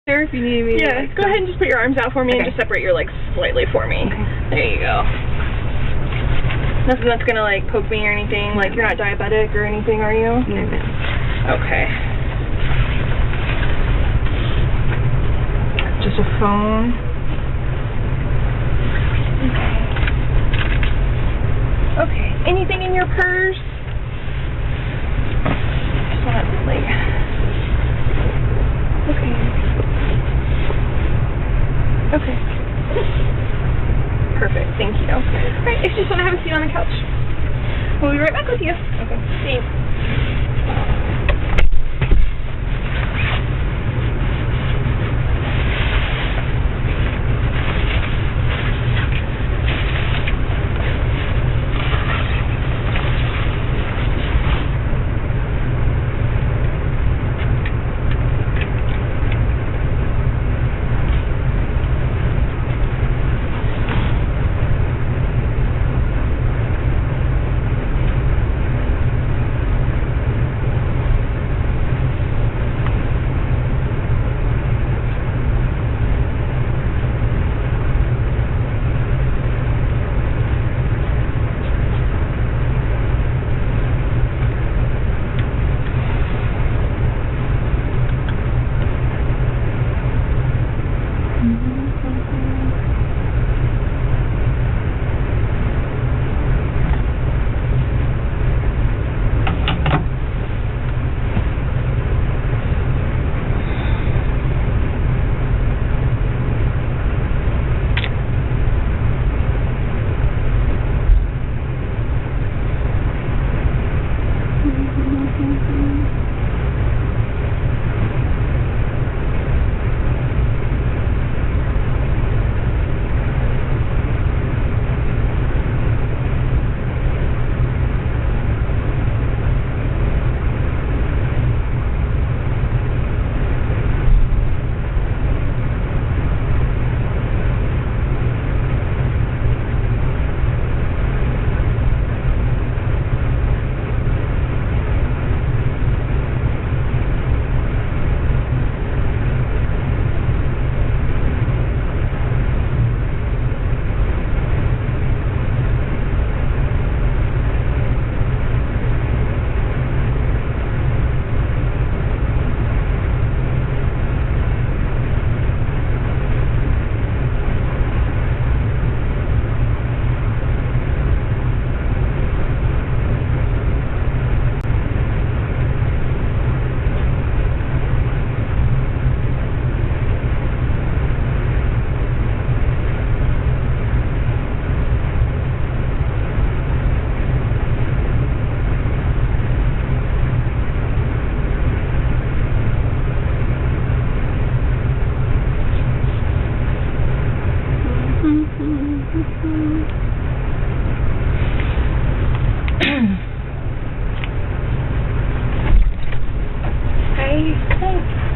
If you need me. Yeah, go ahead and just put your arms out for me and just separate your legs slightly for me. Okay. There you go. Nothing that's gonna like poke me or anything. Like you're not diabetic or anything, are you? No, no. Okay. Just a phone. Okay. Anything in your purse? Just want to like. Okay. Okay. Perfect. Thank you. Alright, if you just want to have a seat on the couch, we'll be right back with you. Okay. See you.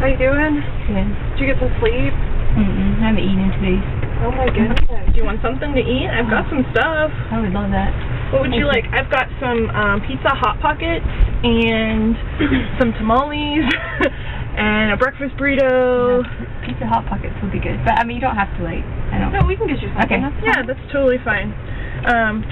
How you doing? Good. Did you get some sleep? I haven't eaten in 2 days. Oh my goodness. Do you want something to eat? I've got some stuff. I would love that. What would you like? I've got some pizza Hot Pockets and some tamales and a breakfast burrito. Pizza Hot Pockets would be good. But I mean, you don't have to wait. No, we can get you something. Okay. Yeah, that's totally fine.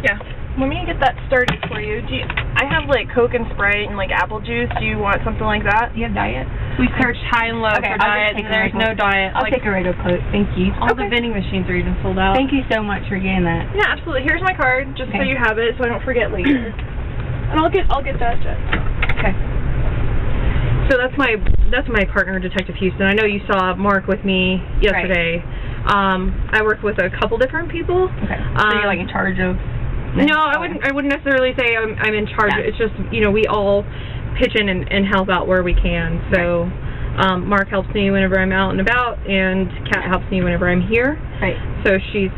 Yeah. Let me get that started for you. I have like Coke and Sprite and like apple juice. Do you want something like that? Do you have diet? We searched high and low for diet, and there's no diet. I'll take a regular Coke. Thank you. All the vending machines are even sold out. Thank you so much for getting that. Yeah, absolutely. Here's my card, just so you have it, so I don't forget later. And I'll get that, Jen. Okay. So that's my partner, Detective Houston. I know you saw Mark with me yesterday. Right. I work with a couple different people. Okay. So you're like in charge of? No, I wouldn't necessarily say I'm in charge. Yeah. It's just, you know, we all pitch in and help out where we can. So Mark helps me whenever I'm out and about, and Kat helps me whenever I'm here. Right. So she's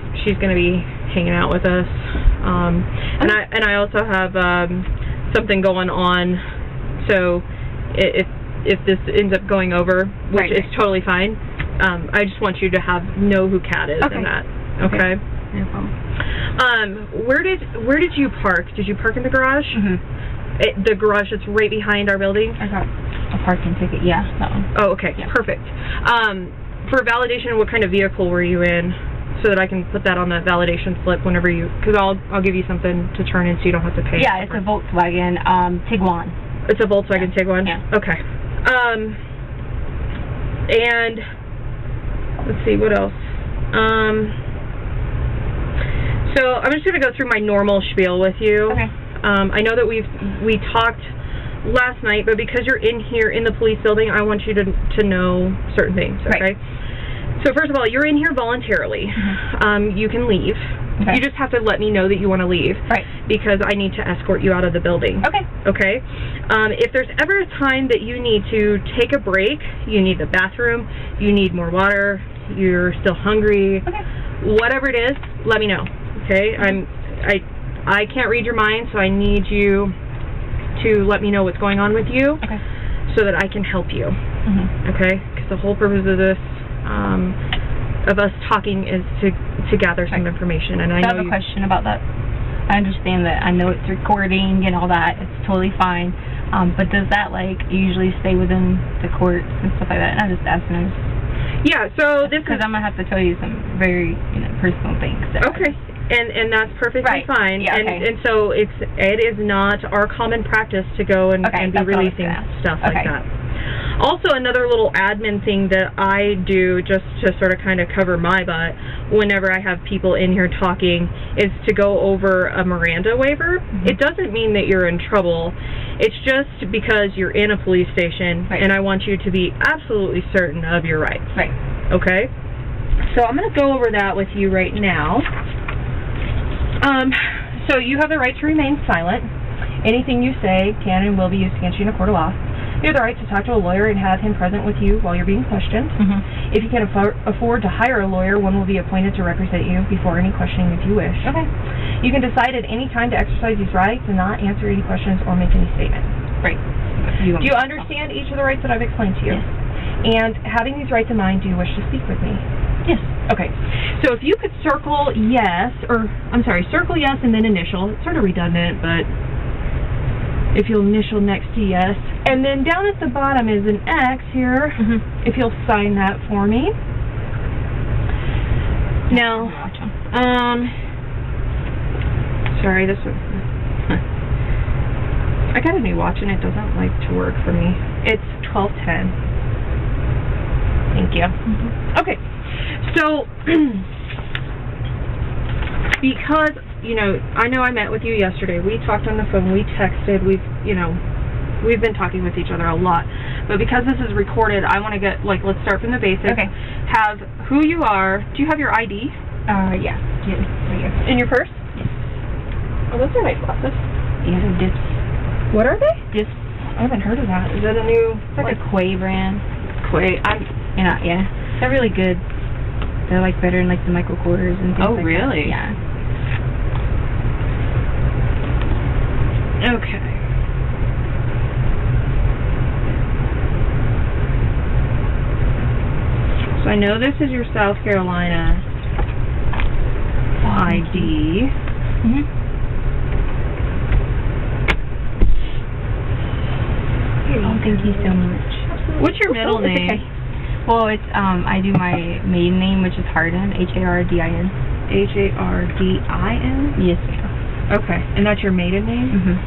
going to be hanging out with us. And I also have something going on. So if this ends up going over, which is totally fine, I just want you to know who Kat is and that. Okay. No problem. Where did you park? Did you park in the garage? Mm-hmm. The garage that's right behind our building? I got a parking ticket, yeah, that one. Oh, okay, yeah. Perfect. for validation, what kind of vehicle were you in? So that I can put that on the validation slip whenever you, because I'll give you something to turn in so you don't have to pay. Yeah, it's a Volkswagen Tiguan. It's a Volkswagen Tiguan? Yeah. Okay. And let's see, what else? So I'm just going to go through my normal spiel with you. Okay. I know that we talked last night, but because you're in here in the police building, I want you to know certain things, okay? Right. So first of all, you're in here voluntarily. Mm-hmm. You can leave. Okay. You just have to let me know that you want to leave. Right. Because I need to escort you out of the building. Okay. Okay? If there's ever a time that you need to take a break, you need the bathroom, you need more water, you're still hungry, Okay. whatever it is, let me know. Okay? I can't read your mind, so I need you to let me know what's going on with you. Okay. So that I can help you. Mm-hmm. Okay? Because the whole purpose of this of us talking is to gather some information, and I have a question about that. I understand that. I know it's recording and all that. It's totally fine. But does that usually stay within the courts and stuff like that? And I'm just asking. Yeah. So this because I'm gonna have to tell you some very personal things. Okay. And that's perfectly fine. Yeah, okay. And so it is not our common practice to go and be releasing stuff like that. Also, another little admin thing that I do just to sort of kind of cover my butt whenever I have people in here talking is to go over a Miranda waiver. Mm-hmm. It doesn't mean that you're in trouble. It's just because you're in a police station, and I want you to be absolutely certain of your rights. Right. Okay? So I'm going to go over that with you right now. So you have the right to remain silent. Anything you say can and will be used against you in a court of law. You have the right to talk to a lawyer and have him present with you while you're being questioned. Mm-hmm. If you can afford to hire a lawyer, one will be appointed to represent you before any questioning if you wish. Okay. You can decide at any time to exercise these rights and not answer any questions or make any statement. Right. Do you understand each of the rights that I've explained to you? Yes. And having these rights in mind, do you wish to speak with me? Yes. Okay. So if you could circle yes, circle yes and then initial. It's sort of redundant, but if you'll initial next to yes. And then down at the bottom is an X here. Mm-hmm. If you'll sign that for me. Now, sorry, this one. I got a new watch and it doesn't like to work for me. It's 12:10. Thank you. Mm-hmm. Okay. So, because, I know I met with you yesterday. We talked on the phone. We texted. We've been talking with each other a lot. But because this is recorded, I want to get, let's start from the basics. Okay. Have who you are. Do you have your ID? Yeah. Right here. In your purse? Yes. Oh, those are nice glasses. Yeah, dips. What are they? Dips. I haven't heard of that. Is that a new... It's like a Quay brand. Quay. Yeah. They're really good. They're better than the Michael Kors and things like that. Really? Yeah. Okay. So I know this is your South Carolina ID. Mm-hmm. Oh, thank you so much. What's your middle It's name? okay. Well, it's I do my maiden name, which is Hardin, Hardin. Hardin? Yes, ma'am. Okay, and that's your maiden name? Mm-hmm.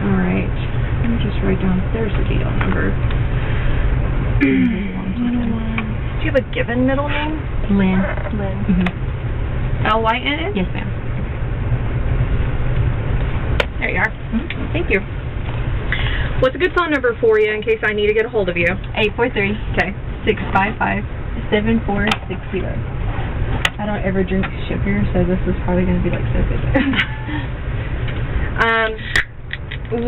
All right. Let me just write down. There's the deal number. Do you have a given middle name? Lynn. Mm-hmm. L-Y-N-N? Yes, ma'am. There you are. Mm-hmm. Thank you. What's a good phone number for you in case I need to get a hold of you? 843-655-7460. I don't ever drink sugar, so this is probably going to be so good.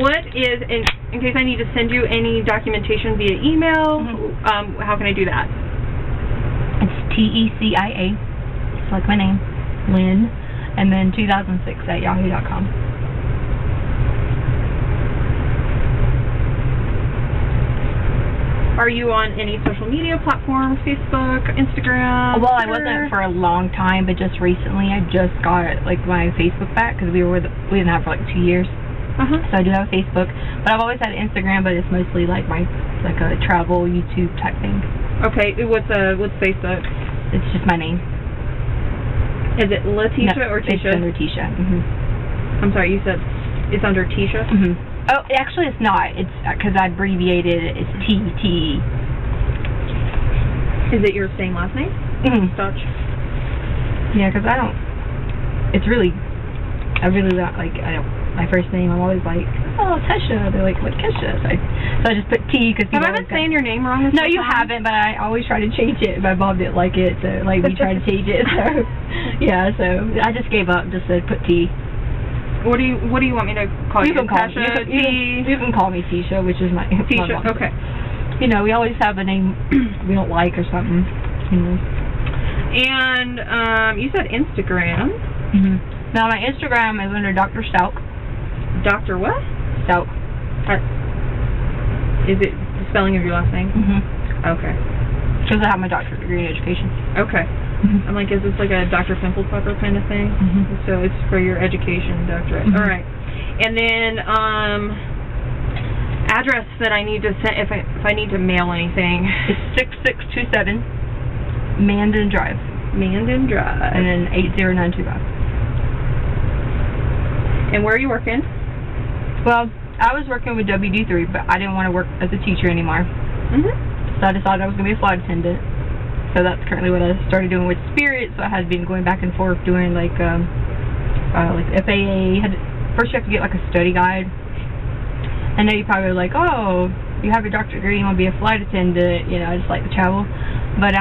What is, in case I need to send you any documentation via email, how can I do that? It's TECIA, it's like my name, Lynn, and then 2006@yahoo.com. Are you on any social media platforms, Facebook, Instagram? Well, I Twitter? wasn't for a long time, but just recently I just got my Facebook back because we didn't have for 2 years. Uh-huh. So I do have a Facebook, but I've always had Instagram, but it's mostly like a travel YouTube type thing. Okay, what's Facebook? It's just my name. Is it Letecia or Tisha? It's under Tisha. I'm sorry, you said it's under Tisha? Oh, actually it's not. It's because I abbreviated it. It's T-E. Is it your same last name? Stauch? Yeah, because I don't. It's really. I really don't like. I don't. My first name, I'm always like, oh, Tesha. They're like, what, Kesha? So I just put T because people. Have I been saying your name wrong? No, you haven't, but I always try to change it. My mom didn't like it, so like we tried to change it. So yeah, so I just gave up. Just said put T. What do you want me to call you? You can call Tasha, me. You can call me Tisha, which is my Tisha. my Okay. You know, we always have a name we don't like or something. You know. And you said Instagram. Now my Instagram is under Dr. Stauch. Dr. what? Stauch. Is it the spelling of your last name? Okay. Because I have my doctorate degree in education. Okay. I'm like, is this like a Dr. Pimple Popper kind of thing? So it's for your education doctorate. All right. And then address that I need to send if I need to mail anything. It's 6627 Mandan Drive. Mandan Drive. And then 80925. And where are you working? Well, I was working with WD3, but I didn't want to work as a teacher anymore. So I decided I was going to be a flight attendant. So that's currently what I started doing with Spirit. So I had been going back and forth doing like FAA. First you have to get like a study guide. I know you probably are like, oh, you have your doctorate degree, you want to be a flight attendant. You know, I just like to travel. But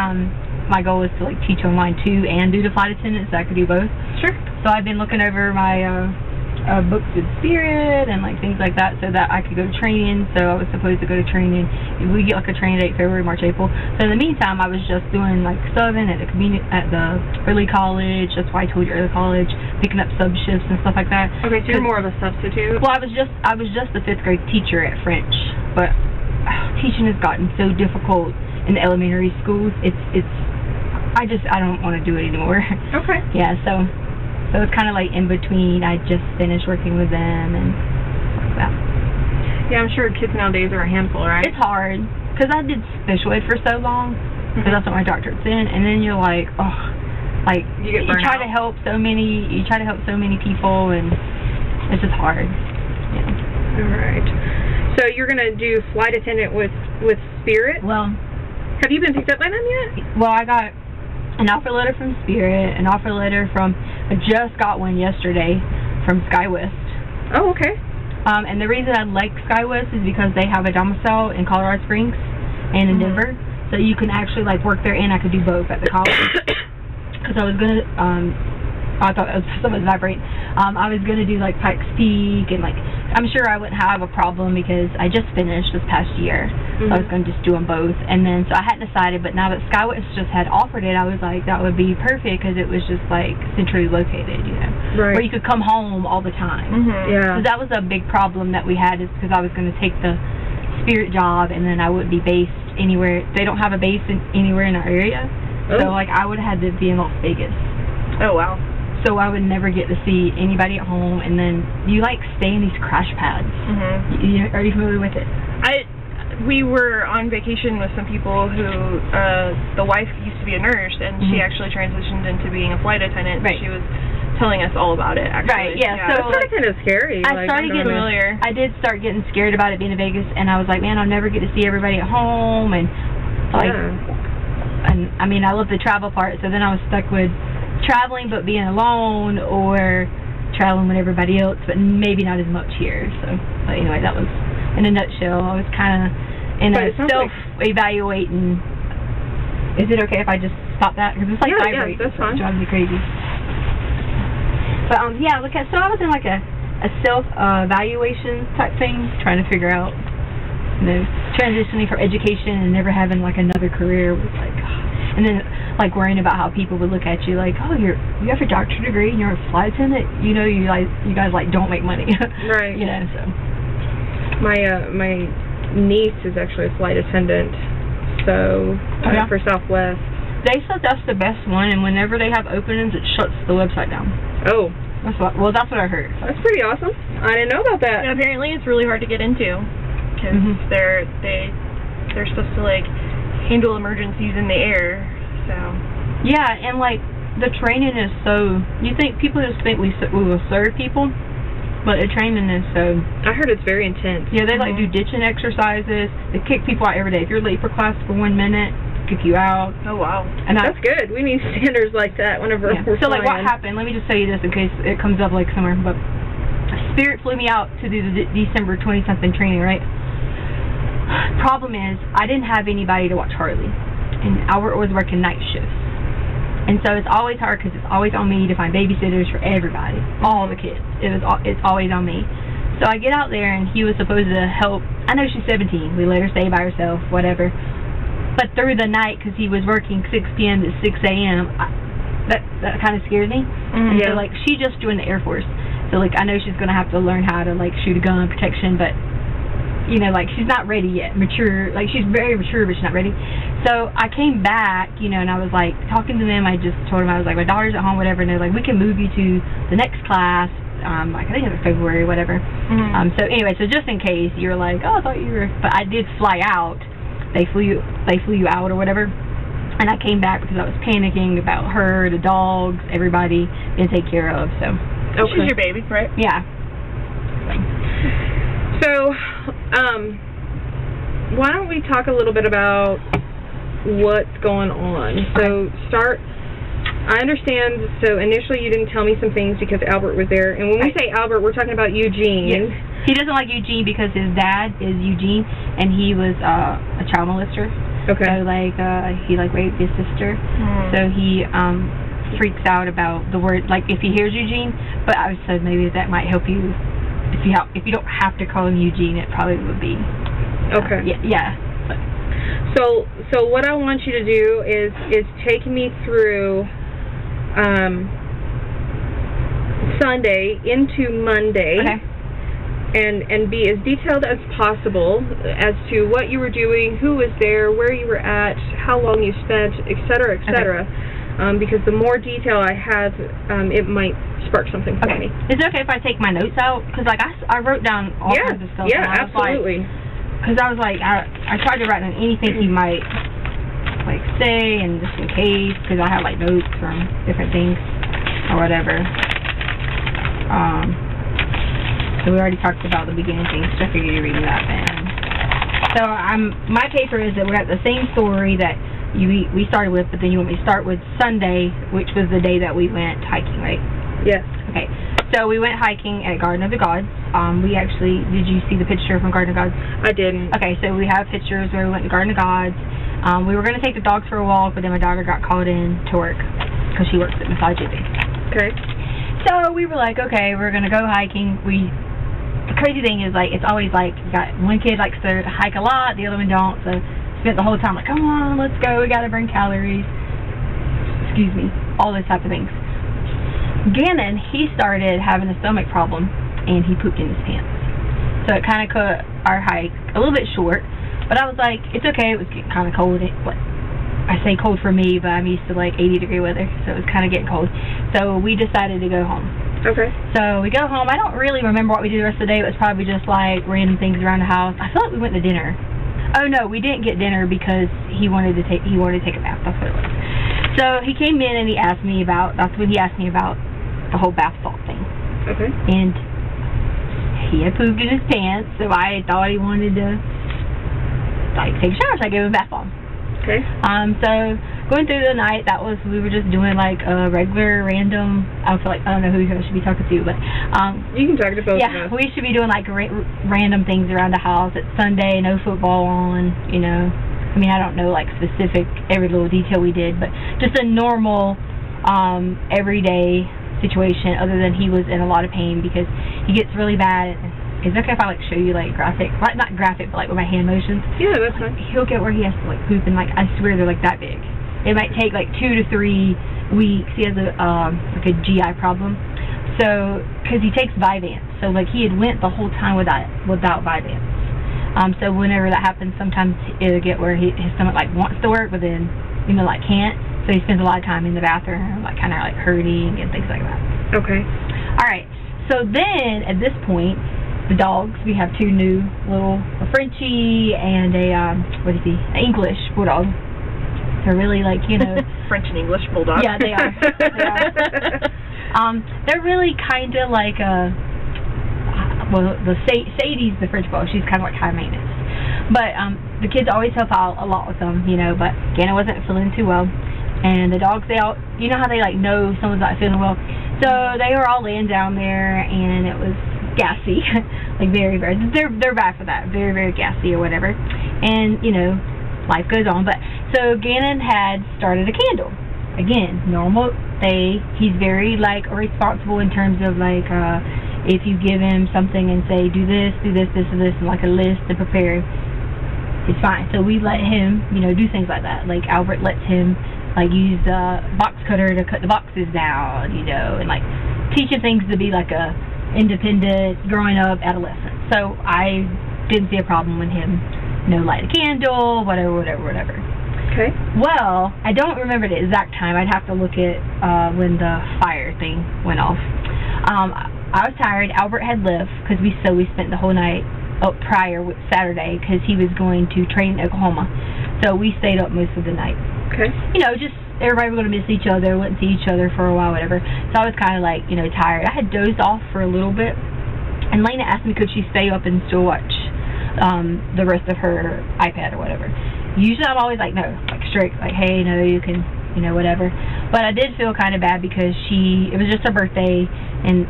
my goal was to like teach online too and do the flight attendant, so I could do both. Sure. So I've been looking over my books with Spirit and like things like that so that I could go to training. So I was supposed to go to training. We get like a training date February, March, April. So in the meantime I was just doing like subbing at the early college. That's why I told you early college, picking up sub shifts and stuff like that. Okay, so you're more of a substitute. Well, I was just the 5th grade teacher at French, but teaching has gotten so difficult in the elementary schools. I don't want to do it anymore. Okay. Yeah, so it's kind of like in between. I just finished working with them and stuff like that. Yeah, I'm sure kids nowadays are a handful, right? It's hard because I did special ed for so long because that's what my doctorate's in, and then you're like, oh, like you try to help so many people, and it's just hard. Yeah. All right. So you're gonna do flight attendant with Spirit? Well, have you been picked up by them yet? Well, I got an offer letter from Spirit, an offer letter I just got one yesterday from SkyWest. Oh, okay. And the reason I like SkyWest is because they have a domicile in Colorado Springs and in Denver, so you can actually like work there, and I could do both at the college. Because I was gonna, I thought it was someone's vibrating. I was gonna do like Pikes Peak, and like I'm sure I wouldn't have a problem because I just finished this past year. So I was gonna just do them both, and then so I hadn't decided. But now that SkyWest just had offered it, I was like, that would be perfect because it was just like centrally located, you know, where you could come home all the time. Yeah. So that was a big problem that we had, is because I was gonna take the Spirit job, and then I wouldn't be based anywhere. They don't have a base anywhere in our area. So like I would have had to be in Las Vegas. Oh wow. So I would never get to see anybody at home, and then you like stay in these crash pads. Are you familiar with it? We were on vacation with some people who the wife used to be a nurse, and she actually transitioned into being a flight attendant. Right. She was telling us all about it. Actually. Right. Yeah. So it's kind of scary. I did start getting scared about it being in Vegas, and I was like, man, I'll never get to see everybody at home, and like. And I mean, I love the travel part, so then I was stuck with traveling but being alone, or traveling with everybody else but maybe not as much here. So but anyway, that was in a nutshell. I was kind of in a self-evaluating. Is it okay if I just stop that? Because it's like vibrating. Yeah, that's fine. It drives me crazy. But yeah, so I was in like a self-evaluation type thing, trying to figure out, you know, transitioning from education and never having like another career was like, and then like worrying about how people would look at you like, oh, you have a doctorate degree and you're a flight attendant, you know, you guys like don't make money. Right. You know, so my niece is actually a flight attendant, so for Southwest. They said that's the best one, and whenever they have openings, it shuts the website down. Oh. That's what I heard. That's pretty awesome. I didn't know about that. And apparently it's really hard to get into because they're supposed to like handle emergencies in the air. So yeah, and like the training is so. People just think we will serve people, but the training is so. I heard it's very intense. Yeah, they like do ditching exercises. They kick people out every day. If you're late for class for 1 minute, kick you out. Oh wow. And that's good. We need standards like that whenever we're So like what flying. happened, let me just tell you this in case it comes up like somewhere, but Spirit flew me out to do the December 20-something training, right? Problem is, I didn't have anybody to watch Harley, and Albert was working night shifts. And so it's always hard because it's always on me to find babysitters for everybody, all the kids. It's always on me. So I get out there, and he was supposed to help. I know she's 17. We let her stay by herself, whatever. But through the night, because he was working 6 p.m. to 6 a.m., that kind of scared me. And so, like, she just joined the Air Force. So, like, I know she's going to have to learn how to, like, shoot a gun, protection, but, you know, like, she's not ready yet. Mature. Like, she's very mature, but she's not ready. So, I came back, you know, and I was, like, talking to them. I just told them, I was like, my daughter's at home, whatever. And they're like, we can move you to the next class. Like, I think it was February, whatever. So, anyway, so just in case you're like, oh, I thought you were. But I did fly out. They flew you out or whatever, and I came back because I was panicking about her, the dogs, everybody being taken care of. So she's your baby, right? Yeah. So, why don't we talk a little bit about what's going on? So I understand. So initially you didn't tell me some things because Albert was there, and when we say Albert, we're talking about Eugene. Yes. He doesn't like Eugene because his dad is Eugene, and he was a child molester. Okay. So, like, he, like, raped his sister. So he freaks out about the word, like, if he hears Eugene. But I said maybe that might help you. If you don't have to call him Eugene, it probably would be. Okay. Yeah. So what I want you to do is take me through Sunday into Monday. Okay. And be as detailed as possible as to what you were doing, who was there, where you were at, how long you spent, etc., etc. Okay. Because the more detail I have, it might spark something for me. Is it okay if I take my notes out? Because, like, I wrote down all kinds of stuff. Yeah, absolutely. Because I was like, I tried to write down anything he might, like, say, and just in case, because I have, like, notes from different things or whatever. So we already talked about the beginning things, so I figured you'd read that then. So my paper is that we're at the same story that we started with, but then you want me to start with Sunday, which was the day that we went hiking, right? Yes. Okay. So we went hiking at Garden of the Gods. Did you see the picture from Garden of Gods? I didn't. Okay, so we have pictures where we went to Garden of Gods. We were going to take the dogs for a walk, but then my daughter got called in to work because she works at Massage Envy. Okay. So we were like, okay, we're going to go hiking. The crazy thing is, like, it's always like, you got one kid likes to hike a lot, the other one don't, so spent the whole time like, come on, let's go, we got to burn calories. Excuse me. All those type of things. Gannon, he started having a stomach problem, and he pooped in his pants. So it kind of cut our hike a little bit short, but I was like, it's okay, it was getting kind of cold. I say cold for me, but I'm used to like 80-degree weather, so it was kind of getting cold. So we decided to go home. Okay. So we go home. I don't really remember what we did the rest of the day. It was probably just like random things around the house. I feel like we went to dinner. Oh no, we didn't get dinner because he wanted to take a bath. That's what it was. So he came in and that's when he asked me about the whole bath salt thing. Okay. And he had pooped in his pants, so I thought he wanted to like take a shower, so I gave him a bath bomb. Okay. So going through the night, we were just doing like a regular random. I don't know who I should be talking to, but you can talk to both of us. Yeah, we should be doing like random things around the house. It's Sunday, no football on. You know, I mean, I don't know like specific every little detail we did, but just a normal everyday situation. Other than he was in a lot of pain because he gets really bad. Is it okay if I like show you like graphic, not graphic, but like with my hand motions? Yeah, that's fine. He'll get where he has to like poop, and like I swear they're like that big. It might take like 2 to 3 weeks. He has like a GI problem, so because he takes Vyvanse, so like he had went the whole time without Vyvanse. So whenever that happens, sometimes it'll get where his stomach like wants to work, but then can't. So he spends a lot of time in the bathroom, like kind of like hurting and things like that. Okay. Alright, so then, at this point, the dogs, we have two new little, a Frenchie and an English bulldog. They're really like, you know... French and English bulldog. Yeah, they are. They're really kind of like Sadie's the French bulldog. She's kind of like high maintenance. But the kids always help out a lot with them, you know, but Gannon wasn't feeling too well. And the dogs, they all, you know how they like know someone's not feeling well? So they were all laying down there, and it was gassy. Like very, very, they're bad for that. Very, very gassy or whatever. And, you know, life goes on. But so Gannon had started a candle. Again, normal day. He's very like responsible in terms of like if you give him something and say do this, and this, and like a list to prepare, it's fine. So we let him, you know, do things like that. Like Albert lets him like use the box cutter to cut the boxes down, you know, and like teach him things to be like a independent, growing up adolescent. So I didn't see a problem with him, you know, light a candle, whatever. Okay. Well, I don't remember the exact time. I'd have to look at when the fire thing went off. I was tired. Albert had left because we spent the whole night up prior with Saturday because he was going to train in Oklahoma. So we stayed up most of the night. Okay. You know, just everybody was going to miss each other, wouldn't see each other for a while, whatever. So I was kind of like, you know, tired. I had dozed off for a little bit, and Lena asked me could she stay up and still watch the rest of her iPad or whatever. Usually I'm always like, no, like strict, like, hey, no, you can, you know, whatever. But I did feel kind of bad because it was just her birthday, and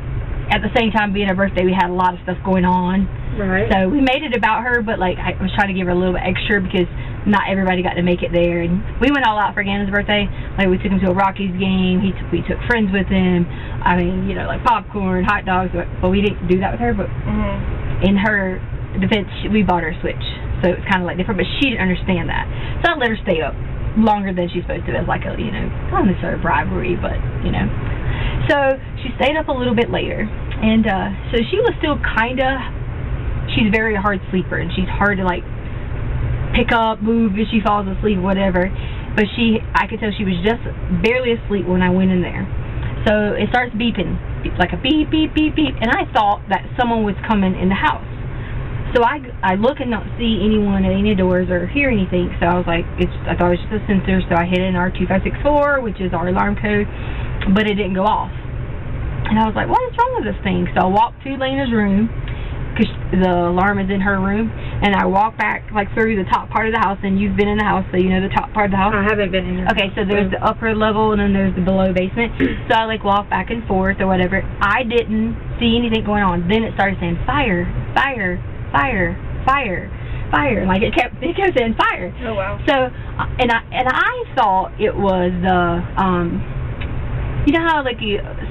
at the same time being her birthday, we had a lot of stuff going on. Right. So we made it about her, but like I was trying to give her a little bit extra because not everybody got to make it there. And we went all out for Gannon's birthday. Like we took him to a Rockies game. We took friends with him. I mean, you know, like popcorn, hot dogs. But we didn't do that with her. But in her defense, we bought her a Switch. So it was kind of like different, but she didn't understand that. So I let her stay up longer than she's supposed to. It was like a, you know, not necessarily bribery, but, you know. So she stayed up a little bit later. And so she was still kind of, she's a very hard sleeper, and she's hard to, like, pick up, move if she falls asleep, whatever. But I could tell she was just barely asleep when I went in there. So it starts beeping, like a beep, beep, beep, beep. And I thought that someone was coming in the house. So I look and don't see anyone at any doors or hear anything. So I was like, I thought it was just a sensor. So I hit in our 2564, which is our alarm code, but it didn't go off. And I was like, what is wrong with this thing? So I walked to Lena's room, because the alarm is in her room, and I walked back like through the top part of the house, and you've been in the house, so you know the top part of the house. I haven't been in there. Okay, so there's the upper level, and then there's the below basement. So I like walked back and forth or whatever. I didn't see anything going on. Then it started saying fire, fire, fire, fire, fire. Like it kept saying fire. Oh wow. So and I thought it was the you know how like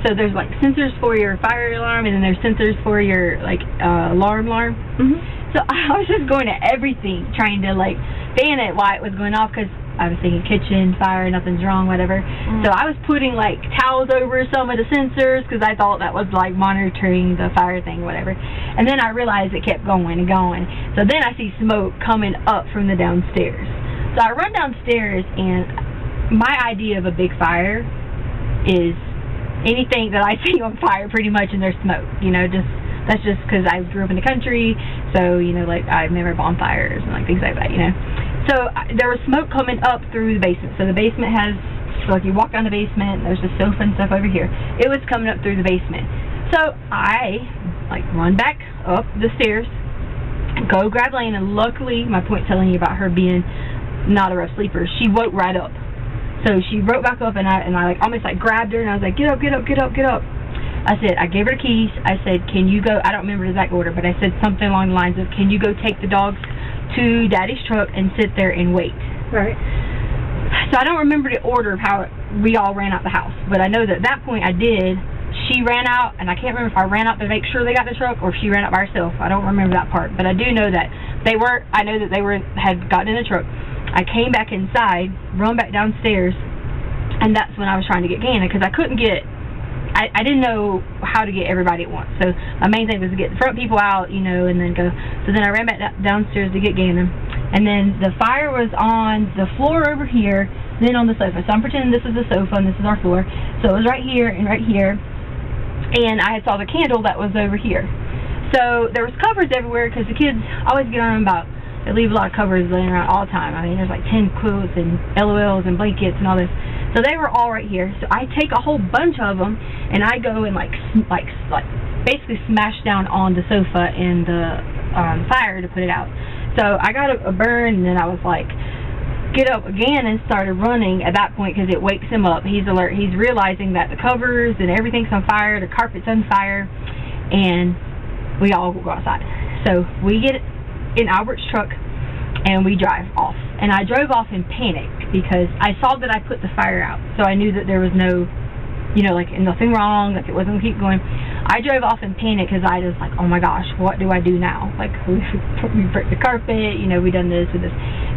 so there's like sensors for your fire alarm, and then there's sensors for your like alarm. Mhm. So I was just going to everything trying to like ban it while it was going off, because I was thinking kitchen, fire, nothing's wrong, whatever. So I was putting like towels over some of the sensors because I thought that was like monitoring the fire thing, whatever. And then I realized it kept going and going. So then I see smoke coming up from the downstairs. So I run downstairs, and my idea of a big fire is anything that I see on fire pretty much, and there's smoke, you know, that's just because I grew up in the country, so, you know, like, I've never bonfires and, like, things like that, you know. So, there was smoke coming up through the basement. So, the basement has, so, like, you walk down the basement, there's the sofa and stuff over here. It was coming up through the basement. So, I, like, run back up the stairs, go grab Lane, and luckily, my point telling you about her being not a rough sleeper, she woke right up. So, she woke back up, and I like, almost, like, grabbed her, and I was like, get up, get up, get up, get up. I gave her the keys. I said, can you go, I don't remember the exact order, but I said something along the lines of, can you go take the dogs to Daddy's truck and sit there and wait? Right. So I don't remember the order of how we all ran out the house, but I know that at that point I did. She ran out, and I can't remember if I ran out to make sure they got the truck or if she ran out by herself. I don't remember that part, but I do know that I know that they had gotten in the truck. I came back inside, run back downstairs, and that's when I was trying to get Gannon, because I couldn't get, I didn't know how to get everybody at once. So my main thing was to get the front people out, you know, and then go. So then I ran back downstairs to get Gannon. And then the fire was on the floor over here, then on the sofa. So I'm pretending this is the sofa and this is our floor. So it was right here and right here. and I saw the candle that was over here. So there was covers everywhere because the kids always get on about, they leave a lot of covers laying around all the time. I mean, there's like 10 quilts and LOLs and blankets and all this. So they were all right here. So I take a whole bunch of them and I go and like basically smash down on the sofa and the fire to put it out. So I got a burn, and then I was like, get up again, and started running at that point because it wakes him up. He's alert. He's realizing that the covers and everything's on fire, the carpet's on fire, and we all go outside. So we get in Albert's truck and we drive off. And I drove off in panic because I saw that I put the fire out. So I knew that there was no, like nothing wrong, like it wasn't going to keep going. I drove off in panic because I was like, oh my gosh, what do I do now? Like, we broke the carpet, we done this and this.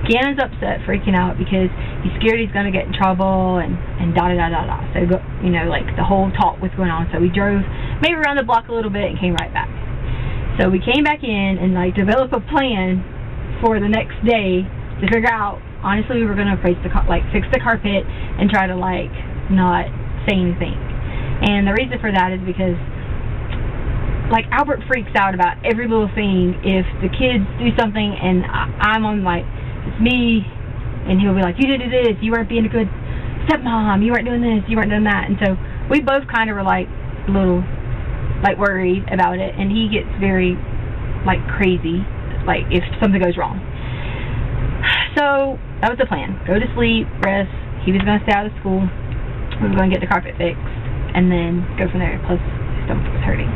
Gannon's upset, freaking out because he's scared he's going to get in trouble and da-da-da-da-da. So, like the whole talk was going on. So we drove maybe around the block a little bit and came right back. So we came back in and like developed a plan for the next day to figure out, honestly, we were going to fix the carpet and try to like not say anything. And the reason for that is because like Albert freaks out about every little thing. If the kids do something and I'm on like, it's me, and he'll be like, you did this, you weren't being a good stepmom, you weren't doing this, you weren't doing that. And so we both kind of were like a little like worried about it, and he gets very like crazy like if something goes wrong. So that was the plan. Go to sleep, rest. He was going to stay out of school. We were going to get the carpet fixed and then go from there. Plus his stomach was hurting.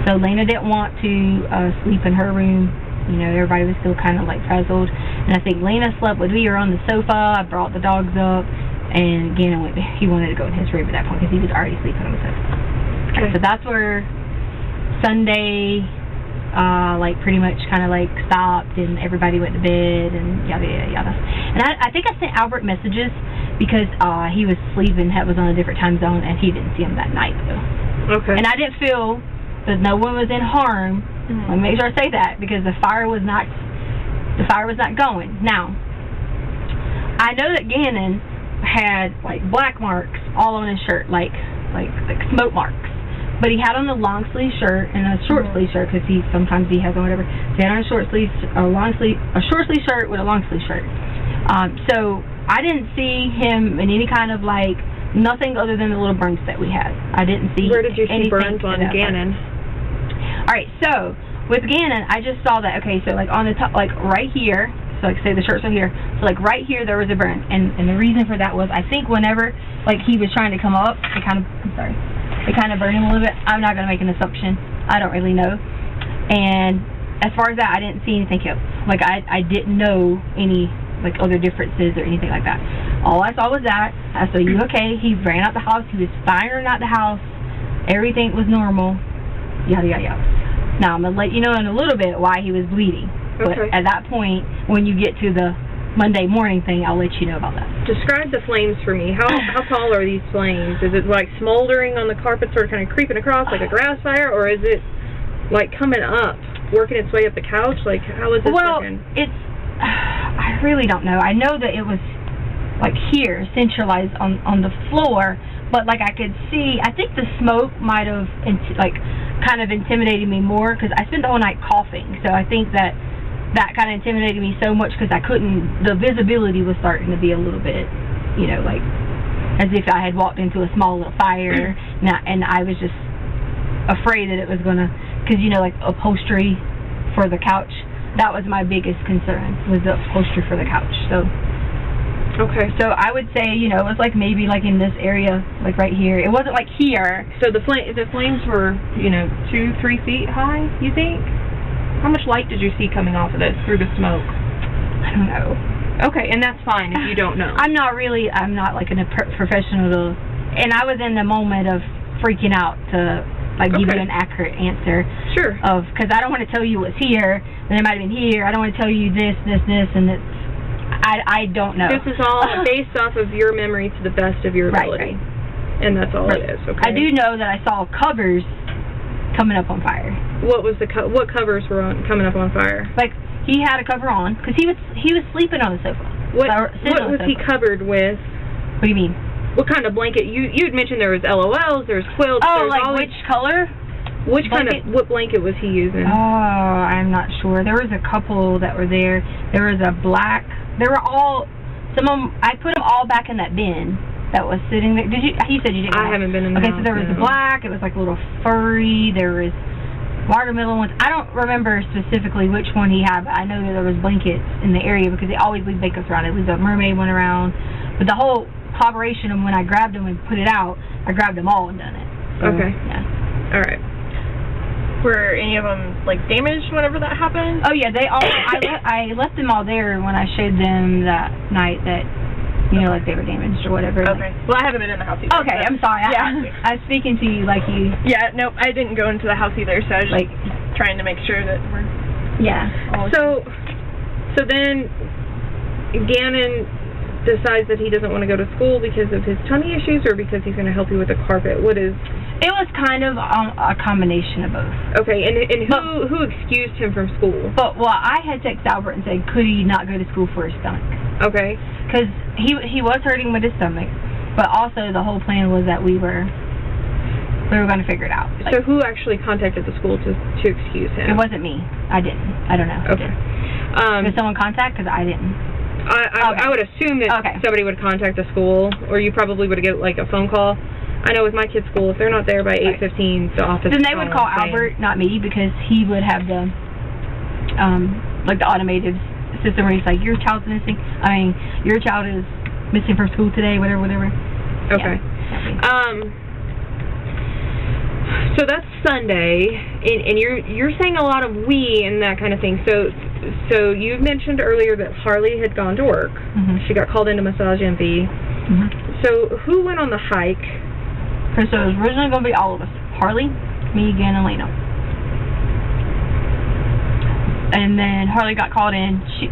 So Lena didn't want to sleep in her room. Everybody was still kind of like frazzled. And I think Lena slept with me or on the sofa. I brought the dogs up, and Gannon he wanted to go in his room at that point because he was already sleeping on the sofa. Okay. So that's where Sunday like pretty much kind of like stopped and everybody went to bed and yada yada yada. And I think I sent Albert messages because he was sleeping, was on a different time zone, and he didn't see him that night though. Okay. And I didn't feel that no one was in harm. Let me make sure I say that because the fire was not going. Now I know that Gannon had like black marks all on his shirt, like smoke marks. But he had on a long sleeve shirt and a short sleeve shirt because sometimes he has on whatever. So he had on a short sleeve shirt with a long sleeve shirt. So I didn't see him in any kind of like nothing other than the little burns that we had. I didn't see. Where did you see burns on Gannon? All right, so with Gannon, I just saw that. Okay, so like on the top, like right here. So like say the shirts are here. So like right here there was a burn, and the reason for that was I think whenever like he was trying to come up, it kind of burned him a little bit. I'm not going to make an assumption. I don't really know. And as far as that, I didn't see anything else. Like, I didn't know any, like, other differences or anything like that. All I saw was that. I saw, you okay? He ran out the house. He was fine out the house. Everything was normal. Yada, yada, yada. Now, I'm going to let you know in a little bit why he was bleeding. But at that point, when you get to the Monday morning thing, I'll let you know about that. Describe the flames for me. How tall are these flames? Is it like smoldering on the carpet, sort of kind of creeping across like a grass fire, or is it like coming up, working its way up the couch? Like, how is this working? I really don't know. I know that it was like here, centralized on the floor, but like I could see, I think the smoke might have kind of intimidated me more because I spent the whole night coughing, so I think that kind of intimidated me so much because the visibility was starting to be a little bit, like as if I had walked into a small little fire, and I was just afraid that it was going to, because, like upholstery for the couch, that was my biggest concern, was the upholstery for the couch. So I would say, it was like maybe like in this area, like right here. It wasn't like here. So the flames were, 2-3 feet high, you think? How much light did you see coming off of this through the smoke? I don't know. Okay, and that's fine if you don't know. I'm not like a professional and I was in the moment of freaking out to like give you an accurate answer. Sure. Because I don't want to tell you what's here, and it might have been here. I don't want to tell you this, and it's. I don't know. This is all based off of your memory to the best of your ability. Right. And that's all it is, okay? I do know that I saw covers coming up on fire. What covers were coming up on fire? Like, he had a cover on, because he was sleeping on the sofa. What was he covered with? What do you mean? What kind of blanket? You had mentioned there was LOLs, there's quilts. Oh, there's like which color? Which blanket? What blanket was he using? Oh, I'm not sure. There was a couple that were there. There was a black. They were all. Some of them. I put them all back in that bin that was sitting there. Did you? You said you didn't. I haven't been in the house. Okay, so there was the black. It was like a little furry. There was watermelon ones. I don't remember specifically which one he had, but I know that there was blankets in the area because they always leave blankets around. They leave a mermaid one around. But the whole collaboration of when I grabbed them and put it out, I grabbed them all and done it. So, okay. Yeah. All right. Were any of them like damaged whenever that happened? Oh yeah, they all. I left them all there when I showed them that night that, you know, like they were damaged or whatever. Okay. Well, I haven't been in the house either. Okay, I'm sorry. Yeah. I was speaking to you like you. Yeah. Nope. I didn't go into the house either, so I was Like, just trying to make sure that we're. Yeah. All So then Gannon decides that he doesn't want to go to school because of his tummy issues, or because he's going to help you with the carpet. What is? It was kind of a combination of both. Okay, and who excused him from school? But well, I had texted Albert and said, could he not go to school for his stomach? Okay. Because he was hurting with his stomach, but also the whole plan was that we were going to figure it out. Like, so who actually contacted the school to excuse him? it wasn't me. I didn't. I don't know. Okay. Did someone contact? Because I didn't. I would assume that somebody would contact the school, or you probably would get like a phone call. I know with my kids' school, if they're not there by 8:15, the office. Then they would call Albert, not me, because he would have the like the automated system where he's like, your child's missing. Your child is missing from school today, whatever. Okay. Yeah. So that's Sunday, and you're saying a lot of we and that kind of thing. So you mentioned earlier that Harley had gone to work. Mm-hmm. She got called into Massage Envy. Mm-hmm. So who went on the hike? Okay, so it was originally going to be all of us. Harley, me, Gannon, and Lena. And then Harley got called in. She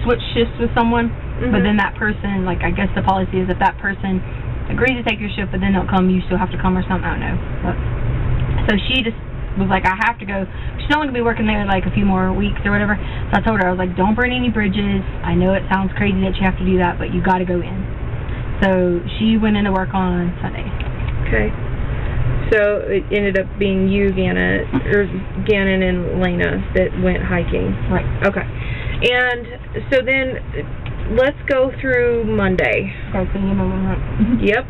switched shifts with someone, but then that person, like, I guess the policy is if that person agrees to take your shift but then don't come, you still have to come or something. I don't know. But, so she just was like, I have to go. She's only going to be working there like a few more weeks or whatever. So I told her, I was like, don't burn any bridges. I know it sounds crazy that you have to do that, but you got to go in. So she went into work on Sunday. Okay. So it ended up being you, Gannon and Lena that went hiking. Right. Okay. And so then let's go through Monday. Okay, so you remember. Yep.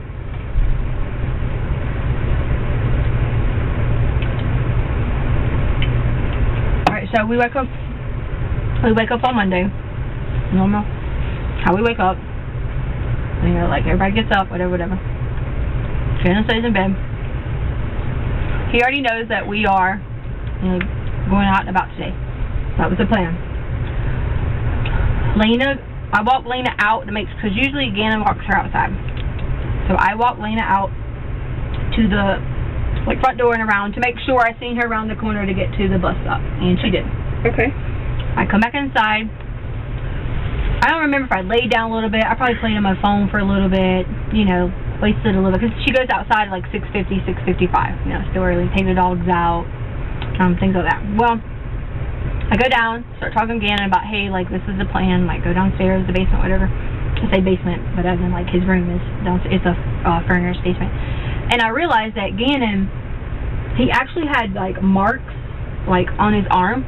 Alright, so we wake up on Monday. Normal. How we wake up. You know, like everybody gets up, whatever. Gannon stays in bed. He already knows that we are, you know, going out and about today. That was the plan. I walked Lena out to make, because usually Gannon walks her outside. So I walked Lena out to the front door and around to make sure I seen her around the corner to get to the bus stop, and she did. Okay. I come back inside. I don't remember if I laid down a little bit. I probably played on my phone for a little bit, you know, wasted a little, because she goes outside at like 6:50, 6:55. You know, still early. Take the dogs out, things like that. Well, I go down, start talking to Gannon about, hey, like, this is the plan. Like, go downstairs, the basement, whatever. I say basement, but as in, like, his room is downstairs. It's a furnished basement. And I realized that Gannon, he actually had, like, marks, like, on his arm.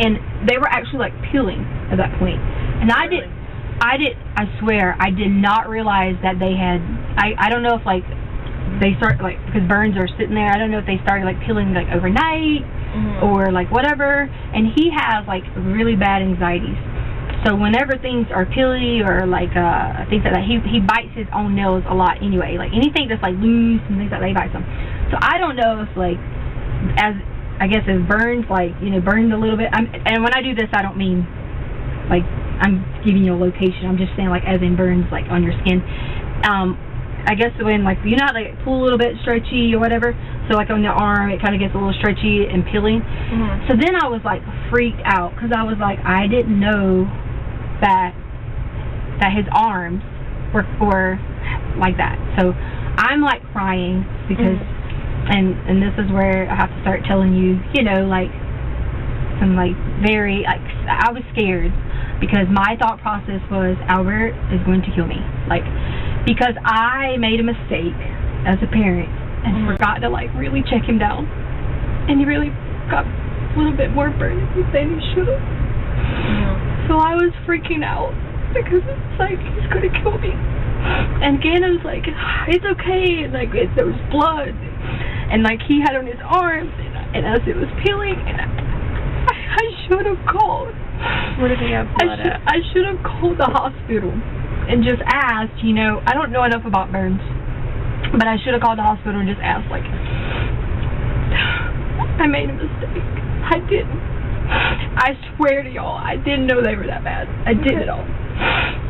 And they were actually, like, peeling at that point. And I swear, I did not realize that they had, I don't know if, like, they start, like, because burns are sitting there, I don't know if they started, like, peeling, like, overnight, or, like, whatever. And he has, like, really bad anxieties. So whenever things are peely or, like, things like that, he bites his own nails a lot anyway. Like, anything that's, like, loose and things like that, he bites them. So I don't know if, like, as burns, like, you know, burned a little bit. And when I do this, I don't mean, like, I'm giving you a location. I'm just saying, like, as in burns, like, on your skin. I guess when, like, you know how, like, pull a little bit stretchy or whatever? So, like, on the arm, it kind of gets a little stretchy and peeling. So then I was, like, freaked out, because I was like, I didn't know that his arms were like that. So I'm, like, crying because, and this is where I have to start telling you, you know, like, some, like, very, like, I was scared, because my thought process was, Albert is going to kill me. Like, because I made a mistake as a parent and forgot to like really check him down, and he really got a little bit more burned than he should have. So I was freaking out because it's like he's gonna kill me. And Gannon was like, it's okay, and like there was blood, and like he had on his arms, and as it was peeling, and I should have called. What did he have blood at? I should have called the hospital and just asked, you know, I don't know enough about burns, but I should have called the hospital and just asked, like, I made a mistake. I didn't. I swear to y'all, I didn't know they were that bad. I didn't at all.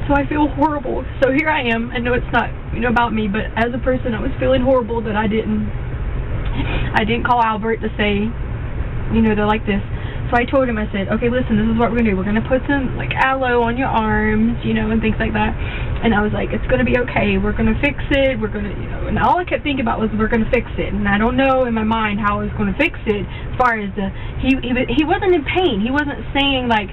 So I feel horrible. So here I am. I know it's not, you know, about me, but as a person, I was feeling horrible that I didn't call Albert to say, you know, they're like this. So I told him, I said, okay, listen, this is what we're going to do. We're going to put some, like, aloe on your arms, you know, and things like that. And I was like, it's going to be okay. We're going to fix it. We're going to, you know, and all I kept thinking about was we're going to fix it. And I don't know in my mind how I was going to fix it as far as he wasn't in pain. He wasn't saying, like,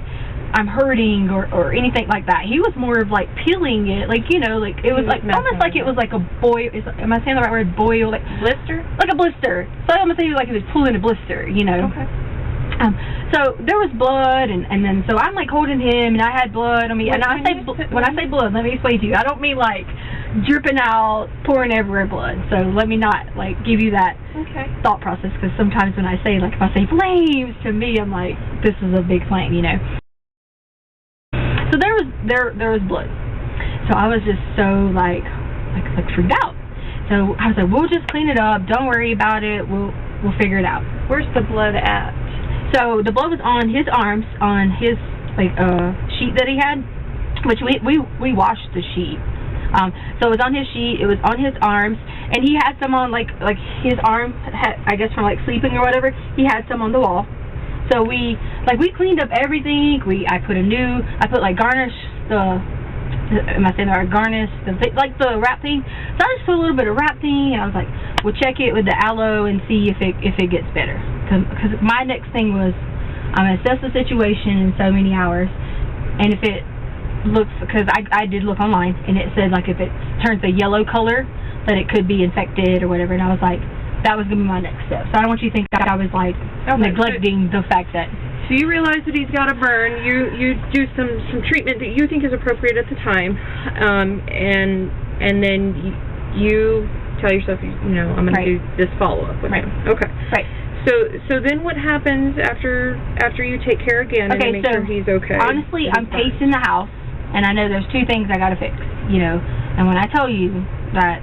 I'm hurting or anything like that. He was more of, like, peeling it. Like, you know, like, it was, like, almost like it was, like, a boil. Am I saying the right word? Boil? Like, Blister? Like a blister. So I'm going to say like he was pulling a blister, you know. Okay. So there was blood, and then so I'm like holding him, and I had blood on me. And when I say blood, let me explain to you. I don't mean like dripping out, pouring everywhere blood. So let me not like give you that thought process, because sometimes when I say, like, if I say flames, to me I'm like, this is a big flame, you know. So there was blood. So I was just so like freaked out. So I was like, we'll just clean it up. Don't worry about it. We'll figure it out. Where's the blood at? So the blood was on his arms, on his like sheet that he had, which we washed the sheet. So it was on his sheet, it was on his arms, and he had some on like his arm had, I guess from like sleeping or whatever, he had some on the wall. So we cleaned up everything. I put like garnish garnish the wrap thing. So I just put a little bit of wrap thing, and I was like, we'll check it with the aloe and see if it gets better. Because my next thing was, I'm going to assess the situation in so many hours, and if it looks, because I did look online, and it said, like, if it turns a yellow color, that it could be infected or whatever, and I was like, that was going to be my next step. So I don't want you to think that I was, like, neglecting the fact that... So you realize that he's got a burn, you do some treatment that you think is appropriate at the time, and then you tell yourself, you know, I'm going to do this follow-up with him. Okay. Right. So then what happens after you take care again and make sure he's okay? Honestly, I'm pacing the house, and I know there's two things I gotta fix, you know. And when I tell you that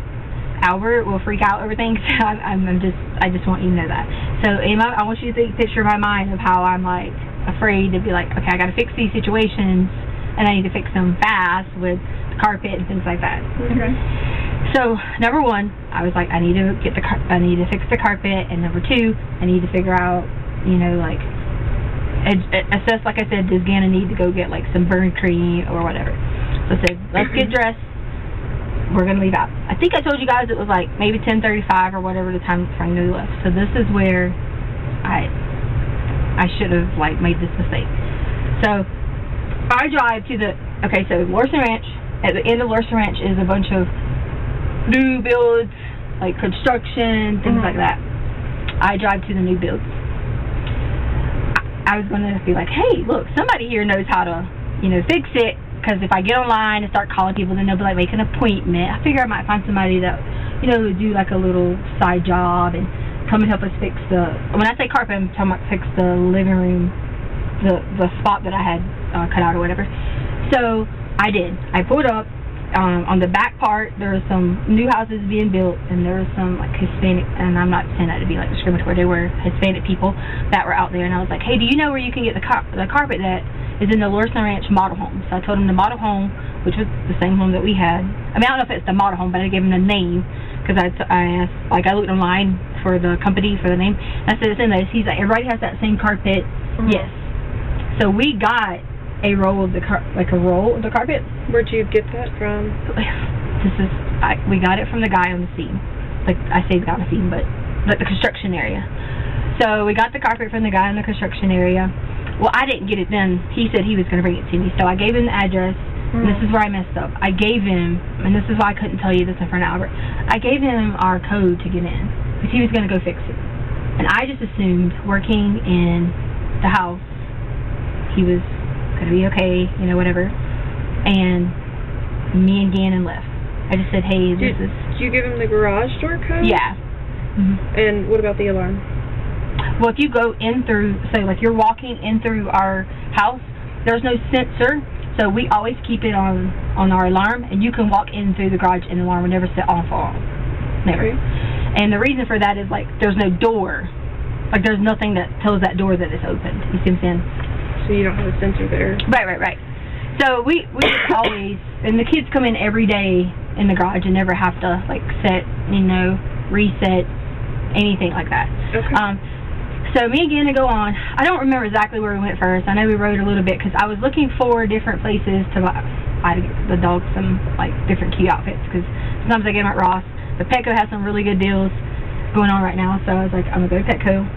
Albert will freak out over things, I just want you to know that. So Emma, I want you to picture in my mind of how I'm like afraid to be like, okay, I gotta fix these situations, and I need to fix them fast with the carpet and things like that. Okay. So, number one, I was like, I need to fix the carpet, and number two, I need to figure out, you know, like, assess, like I said, does Gannon need to go get, like, some burn cream or whatever. So I said, let's get dressed, we're going to leave out. I think I told you guys it was, like, maybe 10:35 or whatever the time frame we left. So this is where I should have, like, made this mistake. So, I drive to so Larson Ranch, at the end of Larson Ranch is a bunch of new builds, like construction, things like that. I drive to the new builds. I was going to be like, hey, look, somebody here knows how to, you know, fix it, because if I get online and start calling people, then they'll be like, make an appointment. I figure I might find somebody that, you know, would do like a little side job and come and help us fix when I say carpet, I'm talking about fix the living room, the spot that I had cut out or whatever. So I did. I pulled up. On the back part, there were some new houses being built, and there were some like Hispanic, and I'm not saying that to be like discriminatory, they were Hispanic people that were out there, and I was like, hey, do you know where you can get the carpet that is in the Larson Ranch model home? So I told him the model home, which was the same home that we had. I mean, I don't know if it's the model home, but I gave him the name, because I asked, like, I looked online for the company, for the name, and I said, it's in this. He's like, everybody has that same carpet. Yes. So we got a roll of the carpet. Where'd you get that from? We got it from the guy on the scene. Like, I say the guy on the scene, but like the construction area. So we got the carpet from the guy in the construction area. Well, I didn't get it then. He said he was going to bring it to me. So I gave him the address, And this is where I messed up. I gave him, and this is why I couldn't tell you this in front of Albert, I gave him our code to get in, because he was going to go fix it. And I just assumed, working in the house, he was going to be okay, you know, whatever. And me and Gannon left. I just said, hey, Did you give him the garage door code? Yeah. And what about the alarm? Well, if you go in through, say, like you're walking in through our house, there's no sensor, so we always keep it on our alarm, and you can walk in through the garage and the alarm will never set off or on. Never. And the reason for that is, like, there's no door. Like, there's nothing that tells that door that it's opened. You see what I'm saying? So you don't have a sensor there. Right. So we always, and the kids come in every day in the garage and never have to, like, set, you know, reset, anything like that. Okay. So me and Gannon go on. I don't remember exactly where we went first. I know we rode a little bit because I was looking for different places to buy the dog some, like, different cute outfits, because sometimes I get them at Ross. But Petco has some really good deals going on right now, so I was like, I'm going to go to Petco.